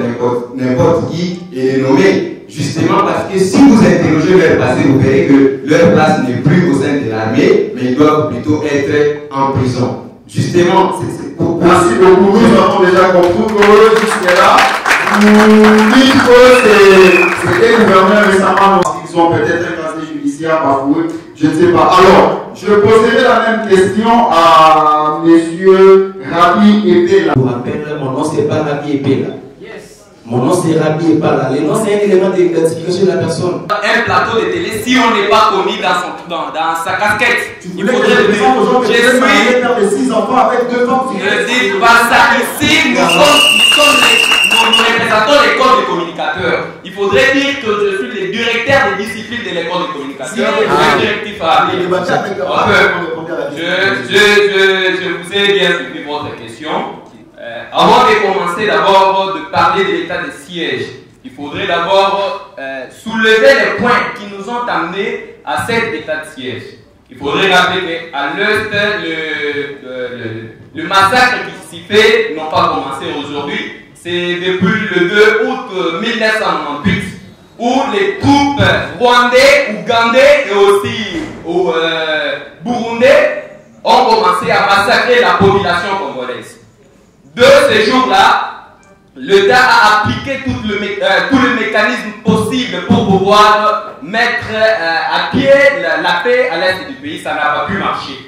n'importe qui et le nommer. Justement parce que si vous interrogez leur passé, vous verrez que leur place n'est plus au sein de l'armée, mais ils doivent plutôt être en prison. Justement, c'est pour... Merci beaucoup. Nous avons déjà compris que jusque-là, nous dites que c'est des gouverneurs récemment, ils ont peut-être un casier judiciaire bafoué, je ne sais pas. Alors, je poserai la même question à M. Rabi Ebela. Je vous rappelle, mon nom c'est pas Rabi Ebela. Mon nom c'est Rabi Ebela. Le nom c'est un élément d'identification de la personne. Un plateau de télé, si on n'est pas commis dans sa casquette, il faudrait le dire. Je suis père de 6 enfants avec 2 femmes. Ne dites pas ça. Ici, nous représentons l'école des communicateurs. Il faudrait dire que je suis le directeur des disciplines de l'école des communicateurs. Le directif à je vous ai bien suivi votre question. Avant de commencer d'abord de parler de l'état de siège, il faudrait d'abord soulever les points qui nous ont amenés à cet état de siège. Il faudrait rappeler qu'à l'Est, le massacre qui s'y fait n'a pas commencé aujourd'hui. C'est depuis le 2 août 1998 où les troupes rwandais, ougandais et aussi burundais ont commencé à massacrer la population congolaise. De ces jours-là, l'État a appliqué tous les mécanismes possibles pour pouvoir mettre à pied la paix à l'est du pays. Ça n'a pas pu marcher.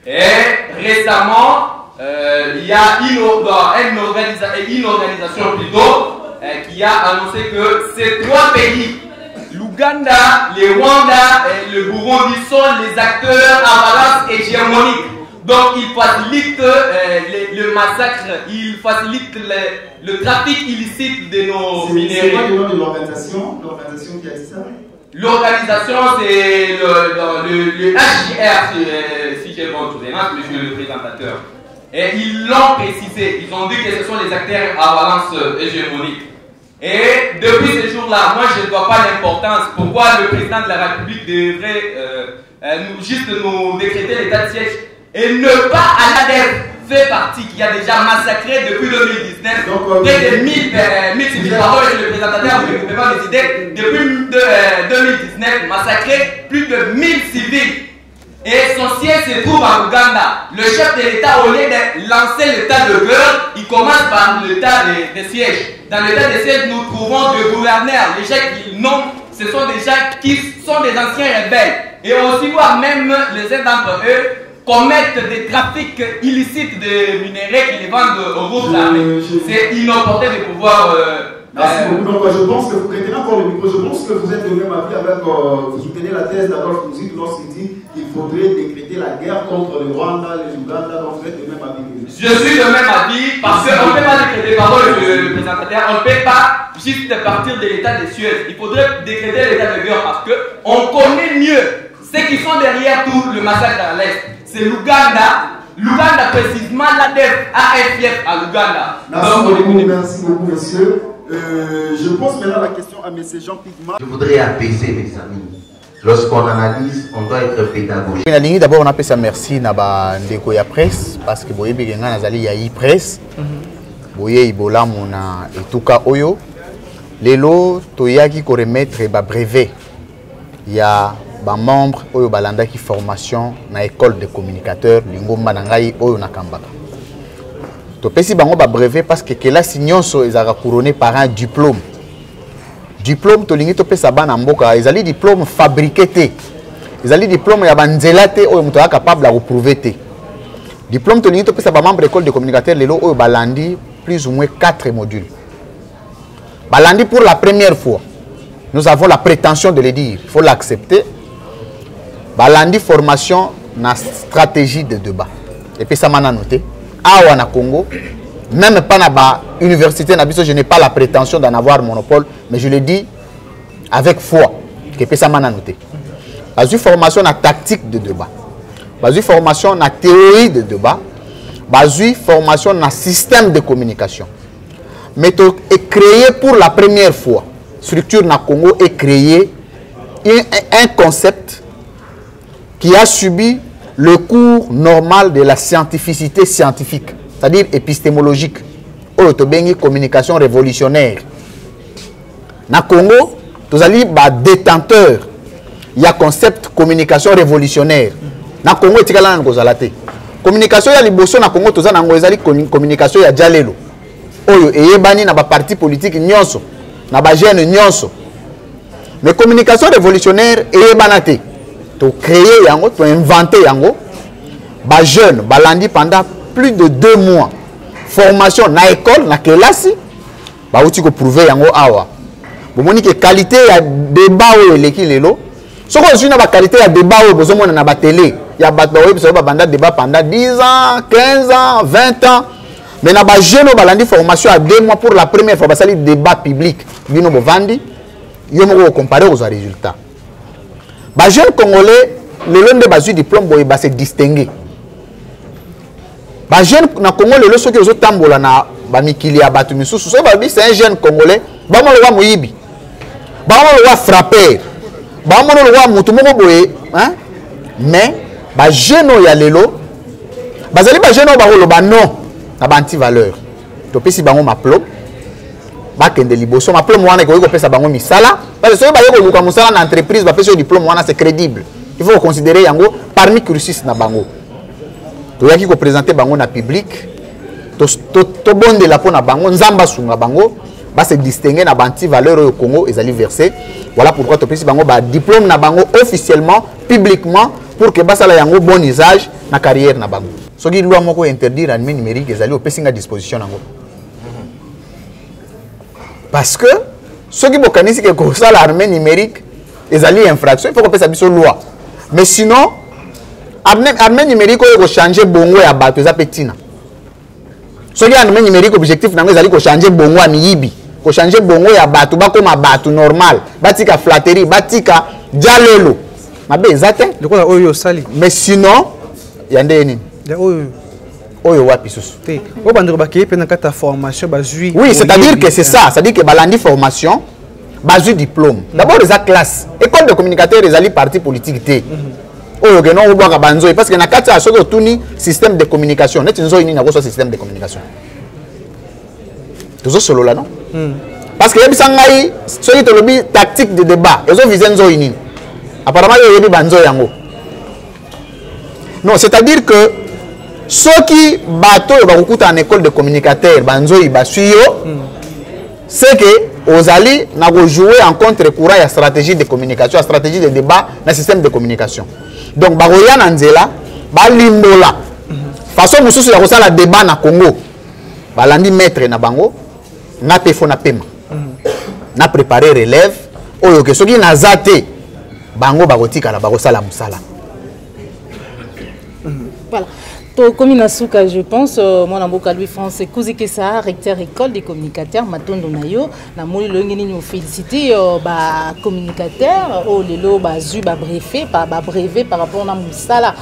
Et récemment, il y a une organisation plutôt qui a annoncé que ces 3 pays, l'Ouganda, le Rwanda et le Burundi, sont les acteurs en balance hégémonique Donc il facilite le massacre, il facilite le trafic illicite de nos minéraux. C'est quoi le nom de l'organisation qui a dit ça? L'organisation, c'est le HJR, si j'ai bon souvenir, monsieur le présentateur. Et ils l'ont précisé, ils ont dit que ce sont les acteurs à balance hégémonique. Et depuis ce jour-là, moi je ne vois pas l'importance. Pourquoi le président de la République devrait juste nous décréter l'état de siège et ne pas à l'ADEF fait partie qui a déjà massacré depuis 2019 près de 1000 civils. Pardon, le présentateur, vous ne pouvez pas me décider, depuis 2019, massacré plus de 1000 civils. Et son siège se trouve en Ouganda. Le chef de l'État, au lieu de lancer l'état de guerre, il commence par l'état de siège. Dans l'état de siège, nous trouvons des gouverneurs. Les gens qu'ils nomment, ce sont des gens qui sont des anciens rebelles. Et aussi voir même les uns d'entre eux commettent des trafics illicites de minéraux qui les vendent aux groupes armés. C'est inopportun de pouvoir... Merci beaucoup. Donc, je pense que vous retenez encore le micro. Je pense que vous êtes de même avis avec. Vous soutenez la thèse d'Adolphe Muzik lorsqu'il dit qu'il faudrait décréter la guerre contre le Rwanda, le Ouganda. Donc, vous êtes de même avis. Je suis de même avis parce qu'on ne peut pas décréter, pardon le présentateur, on ne peut pas juste partir de l'état de Suez. Il faudrait décréter l'état de guerre parce qu'on connaît mieux ceux qui sont derrière tout le massacre à l'Est. C'est l'Ouganda. L'Ouganda précisément, l'ADF, AFF à l'Ouganda. Merci beaucoup, monsieur. Je pose maintenant la question à M. Jean Pigma. Je voudrais apaiser mes amis. Lorsqu'on analyse, on doit être pédagogique. D'abord, on appelle ça merci à la presse parce que vous voyez, il y a une presse. Vous voyez, il y a et tout cas, Oyo. Les lots, il y a qui remettre un brevet. Il y a des membres qui formation dans l'école de communicateurs. Lingomba Nangai, Oyo Nakambaka. Si bango ba brevet parce que là signonso ils ont couronné par un diplôme. Diplôme to lingi to pesa bana mboka, ils ont diplôme fabriqué té. Ils ont diplôme ya banzela té o muto capable de prouver té. Diplôme to lingi to pesa ba membre école de communicateurs lelo o balandi plus ou moins 4 modules. Balandi pour la première fois. Nous avons la prétention de le dire, il faut l'accepter. Balandi formation na stratégie de débat. Et puis ça m'a noté. Awa na Congo, même pas na ba université na biso, je n'ai pas la prétention d'en avoir monopole, mais je le dis avec foi que ça m'a noté. J'ai eu formation na tactique de débat, j'ai eu formation na théorie de débat, j'ai eu formation na système de communication. Mais est créé pour la première fois, structure na Congo est créé un concept qui a subi le cours normal de la scientificité scientifique, c'est-à-dire épistémologique, ou communication révolutionnaire. Na Congo, nous avons des détenteurs, il y a concept communication révolutionnaire. Na Congo, il y a des communication, il y a des na Congo, nous avons communication, il y a Djalelo. Oyo, et yebani na ba parti politique nyonso, na ba jeune nyonso. Mais communication révolutionnaire, et yebanate. Tu créer yango, tu inventer yango, ba jeune, balandi pendant plus de 2 mois. Formation na école, na kelasi, ba outi ko prouver yango awa. Bon moni que qualité ya débat ou leki lelo. Soko aussi na ba qualité ya débat ou bozo mona na ba télé. Ya ba web so ba banda débat pendant 10 ans, 15 ans, 20 ans. Mais na ba jeune balandi formation à 2 mois pour la première fois ba sali débat public. Bino bo vandi, yo mo comparer aux résultats. Les jeunes Congolais, le long de basu diplôme, ils vont se distinguer. Les jeunes Congolais, le ceux qui ont tambola na bamikili ya batu misusu, c'est un jeune Congolais, ba mo le wa moyibi. Ba mo le wa frapper. Ba mo le wa mutu moko boye, hein? Mais ba jeune ya lelo, bazali ba jeune ba lo ba non na ba anti valeur. To pesi bango maplo. Bakende liboso ma diplôme wana ko pesa bango misala parce que so ba yeko luka musala na entreprise ba pesa diplôme wana c'est crédible. Il faut considérer yango parmi cursus na bango. To yaki ko présenter bango na public to bonde la pona bango nzamba sunga bango ba se distinguer na banti valeur au Congo ezali versé. Voilà pourquoi to pesa bango ba diplôme na bango officiellement publiquement pour que basala yango bon usage na carrière na bango. Soki loi moko interdire en numérique ezali au pesinga disposition nango. Parce que ceux qui connaissent que ça l'armée numérique, ils ont infraction, il faut qu'on fasse une loi. Mais sinon, armée numérique ko changer bongo ya bato za petina soki armée numérique objectif nango ezali ko changer bongo ya miyibi ko changer bongo ya bato ba koma bato normal batika flatterie batika dialelo mabe ezate lokola oyo sali mais sinon yande nini ya oyo oyo wapi susu te o bandeko bakeye pe na kata formation bazui oui c'est-à-dire que c'est ça c'est-à-dire que balandi formation bazui diplôme d'abord les classe école de communicateurs ezali parti politique té oyo ke non obwaka banzo parce que na kati ya soki otuni système de communication neti nzo ini na ko système de communication tozo solo là non parce que yebisa ngai soki tolobi tactique de débat ezo viser nzo ini apparemment yo yebi banzo yango non c'est-à-dire que soki bato yo bakukuta en école de communicateurs banzo ibasuyo c'est que ozali na ko jouer en contre-courant ya stratégie de communication, stratégie de débat na système de communication. Donc baroya na nzela balimbola façon mususu ya kosala débat na Congo balandi maître na bango na pefo na pema na préparer relève oyo ke soki na zate bango bakotika la bakosala musala. Voilà. Comme Nasuka, je pense, mon amboka Louis France, Kouzi Kessa, recteur école des communicateurs, Matondo Nayo, na moni longini nous féliciter, communicateur, lelo zu brevet par rapport à Moussala,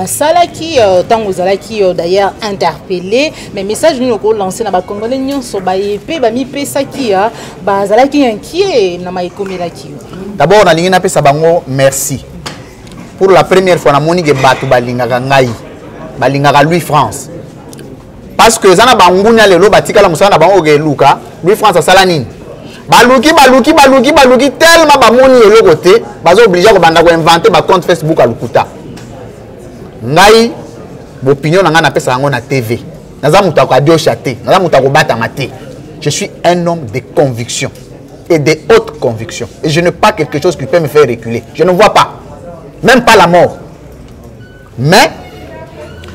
sala qui tant aux qui d'ailleurs interpellé, mais message nous ko lancé na ba congolais nyon so ba épée ba mi pesa qui zala qui inquiet na ma ekomela ki. D'abord na lingi na pesa bango merci. Pour la première fois na moni ke batu balingaka ngai. Balingaka Louis France parce que zana bangunya lelo batika la musana bango ke luka Louis France asala nini baluki tellement bamoni lelo côté bazo obligé ko banda ko inventer ba compte Facebook à lukuta ngai opinion nga na pesa yango na TV naza muta ko adio chaté naza muta ko bata maté je suis un homme de conviction et de haute conviction et je n'ai pas quelque chose qui peut me faire reculer je ne vois pas même pas la mort mais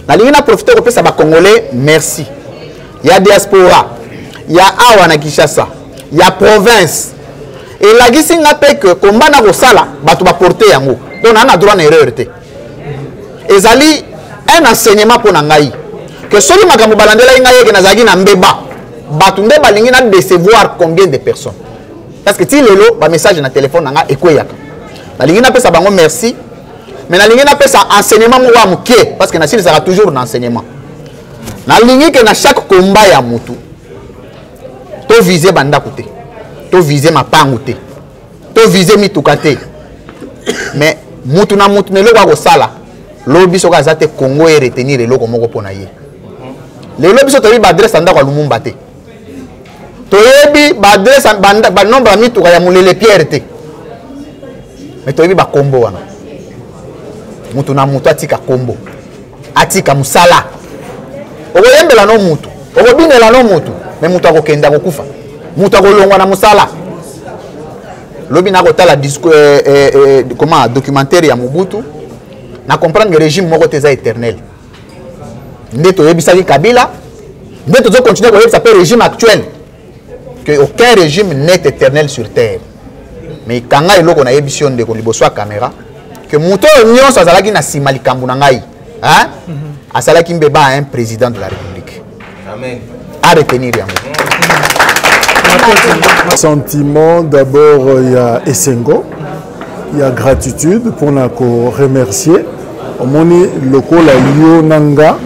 na lingina profiter ko pesa ba congolais merci il y a diaspora il y a awa na Kinshasa il y a province et la gisinga pe que combat na ko sala batu ba porter yango donc na droit na erreur te ezali un enseignement pour ngai que soki makambo balandela ngai ke nazaki na mbeba batu nde balingi na décevoir combien de personnes parce que ti lelo ba message na téléphone nga ekoyaka na lingina pesa bango merci. Mais na lingi na pesa enseignement mo wa mukie parce que na sili sera toujours dans enseignement. Na lingi que na chaque combat ya mutu to viser banda côté. To viser mapangu te. To viser mituka te. Mais mutu na mutu ne lokwa ko sala. Lo biso ka zate Congo et retenir eloko moko pona ye. Le lo biso to bi ba adresse anda kwa Lumumba te. To yebi ba adresse banda ba nombre mituka ya mulele Pierre te. Mais to yebi ba kombo wana. Mutu na mutu atika kombo atika musala okoyembela no mutu okobinela no mutu me mutu akokenda kokufa mutu akolongwa na musala lobi na kotala discours comment documentaire ya Mobutu na comprendre que régime moko teza éternel nde toyebisaki Kabila nde tozo continuer koyebisa pe régime actuel que aucun régime n'est éternel sur terre mais kanga eloko na yebisio ndeko liboso ya caméra que muto nyonso azalaki na sima likambo na ngai hein asalaki mbeba un président de la République. Amen. À retenir yango. Sentiment d'abord il y a Essengo, il y a gratitude pour na ko remercier omoni lokola yo nanga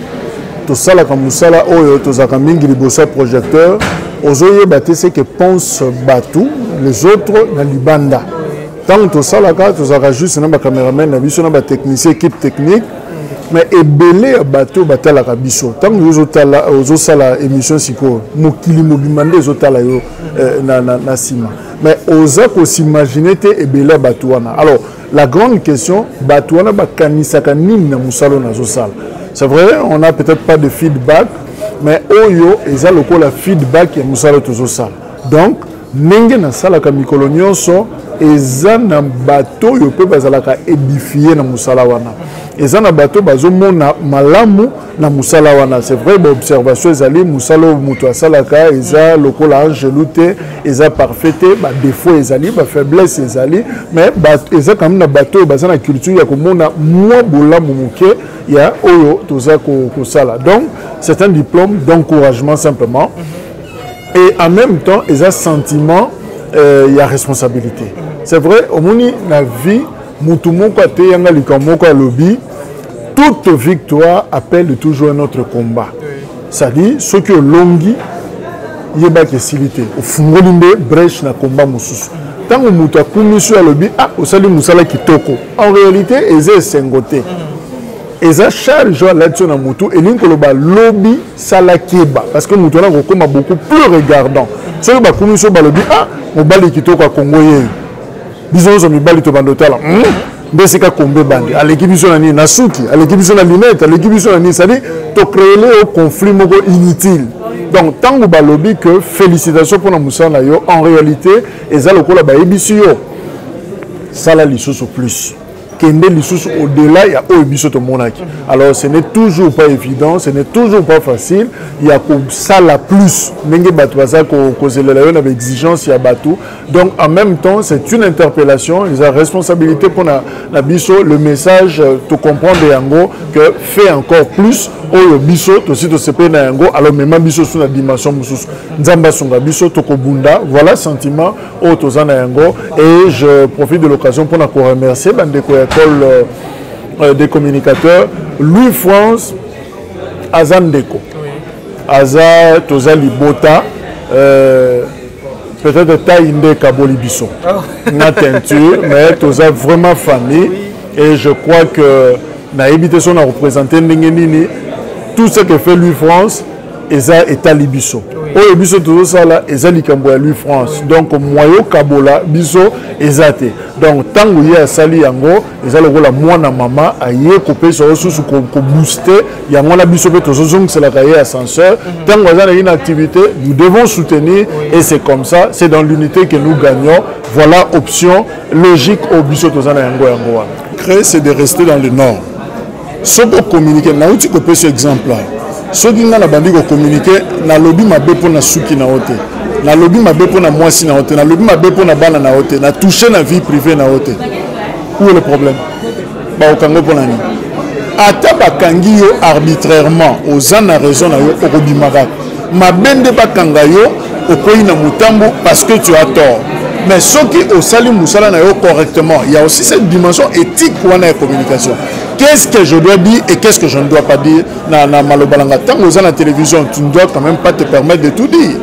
to sala ka musala oyo to zaka mingi libosa projecteur ozoye baté ce que pense Batu les autres na libanda. Tant que ça, là, tu as juste un caméraman, un technicien, équipe technique, mais ebele bateau bateau la kabiso. Tant que vous avez la émission siko, mokili mobimande zotala yo na sima. Mais osa ko s'imaginer te ebele batouana. Alors la grande question, batouana ba kanisaka nini na musalo na zosala. C'est vrai, on n'a peut-être pas de feedback, mais oyo eza lokola feedback ya musalo to zosala. Donc ndenge nasalaka mikolo nyonso eza na bato oyo mpe bazalaka édifié na mosala wana eza na bato bazomona malamu na mosala wana c'est vrai baobservation ezali mosala oyo moto asalaka eza lokola angelu te eza parfait te badéfaut ezali bafaiblesse ezali mais eza quand même na bato oyo baza na culture ya komona mwa bolamu moke ya oyo toza kosala donc c'est un diplôme d'encouragement simplement et en même temps eza sentiment il y a responsabilité. C'est vrai, au moni la vie, toute victoire appelle toujours un autre combat. C'est-à-dire, ce que longi, il y a des facilités. Au fond, brèche na combat mususu. Tant que mutu a commis à lobby, ah, au salut musala kitoko. En réalité, ils sont sengoté. Ils ont chargé là-dessus na mutu et l'inkoloba lobby salakeba parce que mutu na kokoma beaucoup plus regardant. Ceux qui ont commis sur lobby, ah, mobali kitoko Congo ye biso zo mibali to bandotala mbeseka kombe bandi à l'équipe biso na ni na suki à l'équipe biso na lunette à l'équipe biso na ni ça dit to créer le conflit moko inutile donc tant que balobi que félicitations pour na musana yo en réalité eza lokola ba ebisi yo sala lisusu plus kende lisusu au-delà ya o biso to monaki alors ce n'est toujours pas évident ce n'est toujours pas facile il y a comme ça la plus ndenge bato baza ko zelela yo na exigence ya bato donc en même temps c'est une interpellation ils ont responsabilité pour na biso le message to comprendre yango que fait encore plus oyo biso to si to sepe na yango alors même biso sur la dimension mususu nzamba songa biso to ko bunda voilà sentiment o to zana yango et je profite de l'occasion pour na ko remercier bandeko école des communicateurs Louis France Azandeko Aza Toza Libota peut-être Taïnde Kaboli Bisso na teinture mais Toza vraiment famille et je crois que na habitation a représenté Nini tout ce que fait Louis France Eza Etali Bisso oyo biso tout ça là eza likambo ya Louis France donc moyo kabola biso ezate donc tango ya sali yango eza lokola mwana mama aye kopesa osusu ko booster yango na biso pe tozozong c'est la cahier ascenseur tango eza na une activité nous devons soutenir et c'est comme ça c'est dans l'unité que nous gagnons voilà option logique au biso tozana yango wana créer c'est de rester dans le nord so pour communiquer na uti kopesa exemple là ceux qui n'ont pas communiqué, na lobby ma bé pour na suki na hote, na lobby ma bé pour na moisi na hote, na lobby ma bé pour na bana na hote, na toucher na vie privée na hote. Où est le problème? Ba au Congo pour nani. Ata ba kangi yo arbitrairement aux ana raison na yo okobi marak. Ma bende ba kanga yo okoyi na mutambo parce que tu as tort. Mais ceux qui au sali musala na yo correctement, il y a aussi cette dimension éthique pour la communication. Qu'est-ce que je dois dire et qu'est-ce que je ne dois pas dire na malobalanga. Tant que vous êtes à la télévision, tu ne dois quand même pas te permettre de tout dire.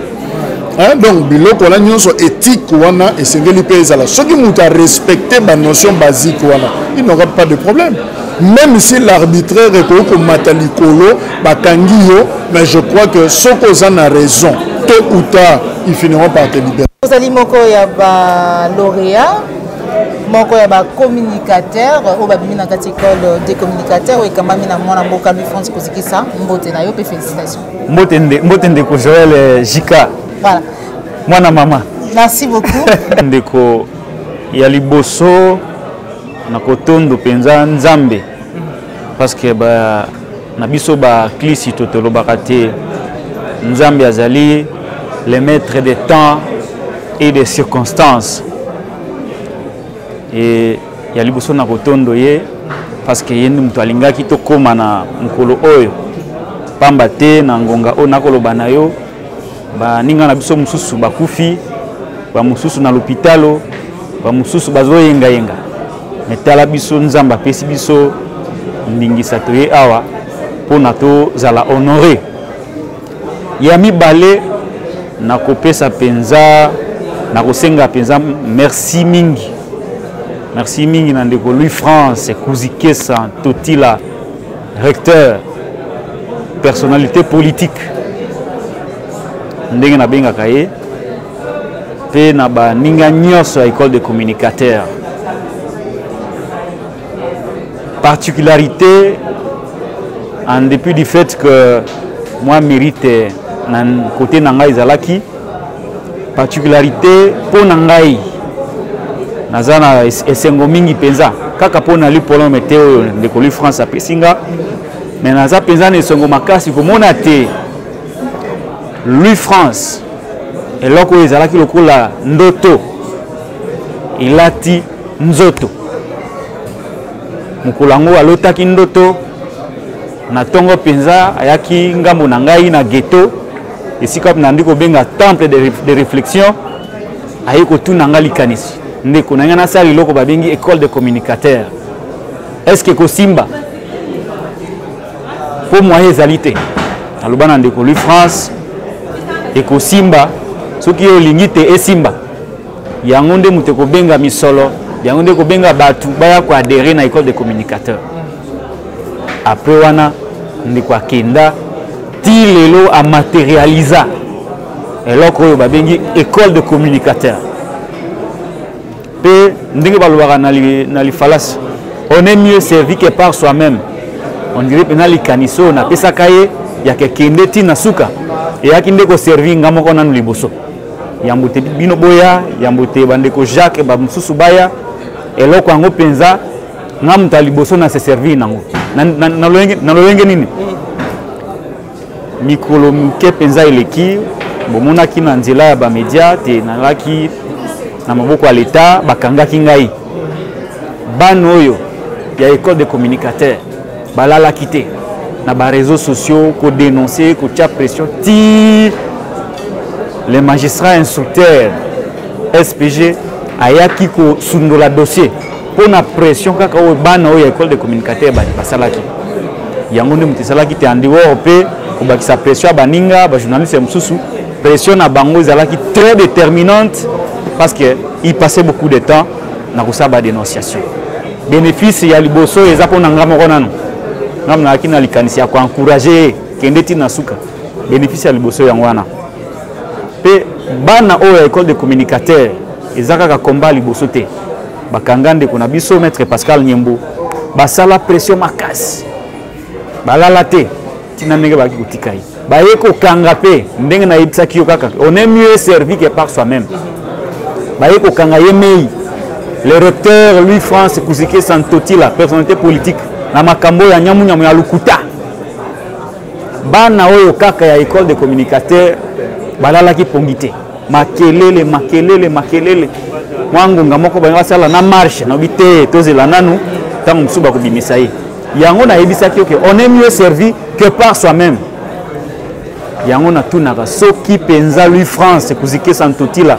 Hein? Donc, biloko la nyonso éthique wana et sengeli pesa la. Ceux qui m'ont respecté ma notion basique wana, il n'aura pas de problème. Même si l'arbitraire est comme matalikolo, bakangi yo, mais je crois que ceux qui ont raison, tôt ou tard, ils finiront par te libérer. Vous allez moko ya ba lauréat, moko ya ba communicateur, au babimi na école des communicateurs, et kamami na mwana mboka Louis France Kozikisa, mbote na yo pe félicitations. Mbotende ko Joël Jika. Voilà. Mwana mama. Merci beaucoup. Ndeko ya liboso na kotondo penza nzambe. Parce que ba na biso ba klisi totolo bakate nzambe azali les maîtres des temps et des circonstances. Et il y a liboso na kotondo ye parce que yende mutu alingaki to koma na mukolo oyo pamba te na ngonga o nakoloba na yo ba ninga na biso mususu bakufi ba mususu na l'hôpitalo ba mususu bazoyenga yenga metala biso nzamba pesi biso ndingisa to ye awa pona to zala honorer ya mibale na kopesa penza na kosenga penza merci mingi na ndeko Louis France Kozikesa Totila recteur personnalité politique ndenge na bengaka ye pe na ba ninga nyonso à école de communicateurs particularité en dépit du fait que moi mérite na côté nanga ezalaki particularité pour Nangai. Nazana esengo mingi penza. Kaka pour Nali Polo météo de Coli France à Pessinga. Mais Naza penza esengo makasi pour monate. Lui France. Et là où ils allaient la ndoto. Il a dit nzoto. Mukulango alotaki ndoto. Na tongo penza ayaki ngambo nangai na ghetto. Ici comme nandiko benga temple de réflexion. Ayeko tout nangali kanisi. Ndeko nangana sali loko babengi école de communicateurs. Est-ce que Kosimba pour moi ezalité. Alobana ndeko lui France et Kosimba ce qui est lingite et Simba. Yango nde muteko benga misolo, yango nde ko benga batu baya ko adhérer na école de communicateurs. Après wana ndeko akenda ti lelo a matérialiser eloko oyo babengi école de communicateurs. Pe ndenge balobaka na li falas, on est mieux servi que par soi-même. On dirait que na li kaniso na pesa kaye ya kekende ti na suka et akinde ko servir ngamoko nanu liboso. Yambote bino boya, yambote bandeko Jacques ba mususu baya eloko yango penza ngamuta liboso na se servir nango. Na lolenge nini? Mikolo muke penza eleki bomona ki na nzela ya ba media te nalaki na maboko ya l'État bakangaki ngai. Bano oyo ya école de communicateurs balala kité na ba réseaux sociaux ko dénoncer ko tia pression ti les magistrats instructeurs SPG ayaki ko sundola dossier pour na pression kaka o bana o école de communicateurs ba basalaki yango nde mutisalaki te andi wo pe ko bakisa pression baninga ba journaliste mususu pression na bango zalaki très déterminante parce que il passait beaucoup de temps na ko saba dénonciation bénéfice ya liboso ezapo na ngamo konano ngam na akina likanisi ya ko encourager kende ti na suka bénéfice ya liboso yango wana. Pe bana o école de communicateurs ezaka ka combat liboso te bakangande ko na biso maître Pascal Nyembo basala pression makasi balala te tina ndenge baki kotikai baye ko kanga pe ndenge na yebisaki yo kaka on est mieux servi que par soi-même baye ko kanga yemei le recteur Louis France Kouzike Santoti la personnalité politique na makambo ya nyamu ya lukuta bana oyo kaka ya école de communicateurs balala ki pongite makelele mwangunga moko banga sala na marche na bité tozela nanu tango musuba ko bimisa ye yango na yebisaki ok on est mieux servi que par soi-même yango na tunaka soki penza Louis France Kouzike Santoti la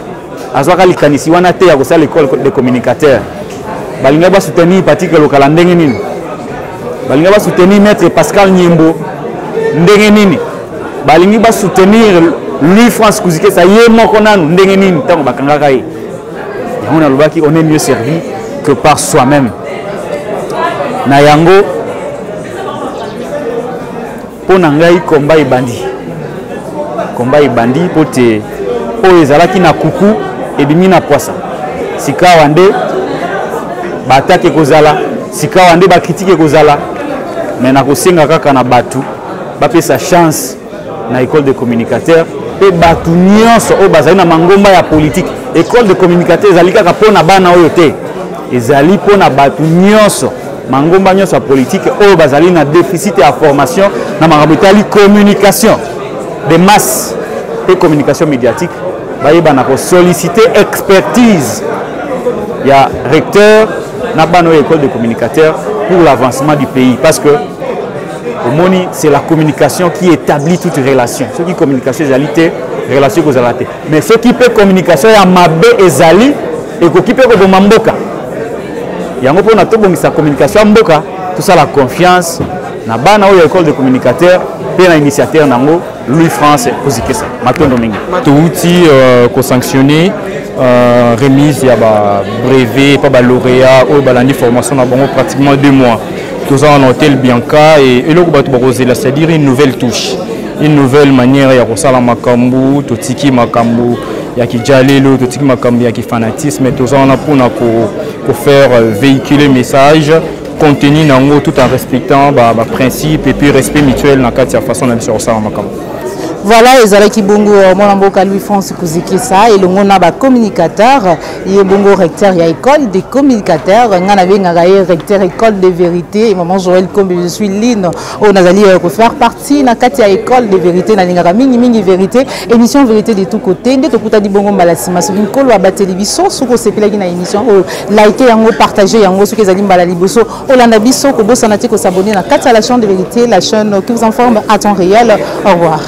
azwaka likanisi wana te ya ko sala école de communicateurs balinga ba soutenir pratique lokala ndenge nini balinga ba soutenir maître Pascal Nyembo ndenge nini balingi ba soutenir Louis France Kouzike sa ye moko nanu ndenge nini tango bakangaka ye yango na lobaki on est mieux servi que par soi-même na yango pona ngai komba ibandi pote oyo ezalaki na kuku ebimi na poisa sika wande batake kozala sika wande bakritike kozala mais na kosenga kaka na batu bapesa chance na école de communicateurs pe batu nyonso o bazali na mangomba ya politique école de communicateurs ezali kaka pona bana oyo te ezali pona batu nyonso mangomba nyonso ya politique o bazali na déficit ya formation na makambo etali communication de masse et communication médiatique bayeba na ko solliciter expertise ya recteur na bana oyo école de communicateurs pour l'avancement du pays parce que au moni c'est la communication qui établit toute relation. Ce qui communication ezalité relation que zalate. Mais ce qui peut communication ya mabe ezali et qui peut ko mboka. Yango pona to bongisa communication mboka, tout ça la confiance na bana o école de communicateurs pe na initiateur nango Louis France Kouzike sa. Matondo mingi. Touti ko sanctionner remise ya ba brevet pas ba lauréat ou balandi formation na bango pratiquement 2 mois. Tous en hôtel Bianca et le c'est-à-dire une nouvelle touche, une nouvelle manière ya kosala makambu, totiki makambu, ya ki jalelo, totiki makambu, ya ki fanatisme, tous en pour faire véhiculer message, contenu nango tout en respectant ba principe et puis respect mutuel na kati ya façon na biso kosala makambu. Voilà, ezalaki bongo mwana mboka Louis-François Kouzikisa et le mona ba communicateur, il est bongo recteur ya école des communicateurs, ngana bengaka ye recteur école de vérité et maman Joël Kombe je suis Lino on azali ko faire partie na kati ya école de vérité na lingaka mingi vérité émission vérité de tous côtés nde tokuta di bongo malasima so nkolo ba télévision soko sepelaki na émission o liker yango partager yango soki ezali mbala liboso olanda biso ko bosana ti ko s'abonner na kati ya la chaîne de vérité la chaîne qui vous informe à temps réel. Au revoir.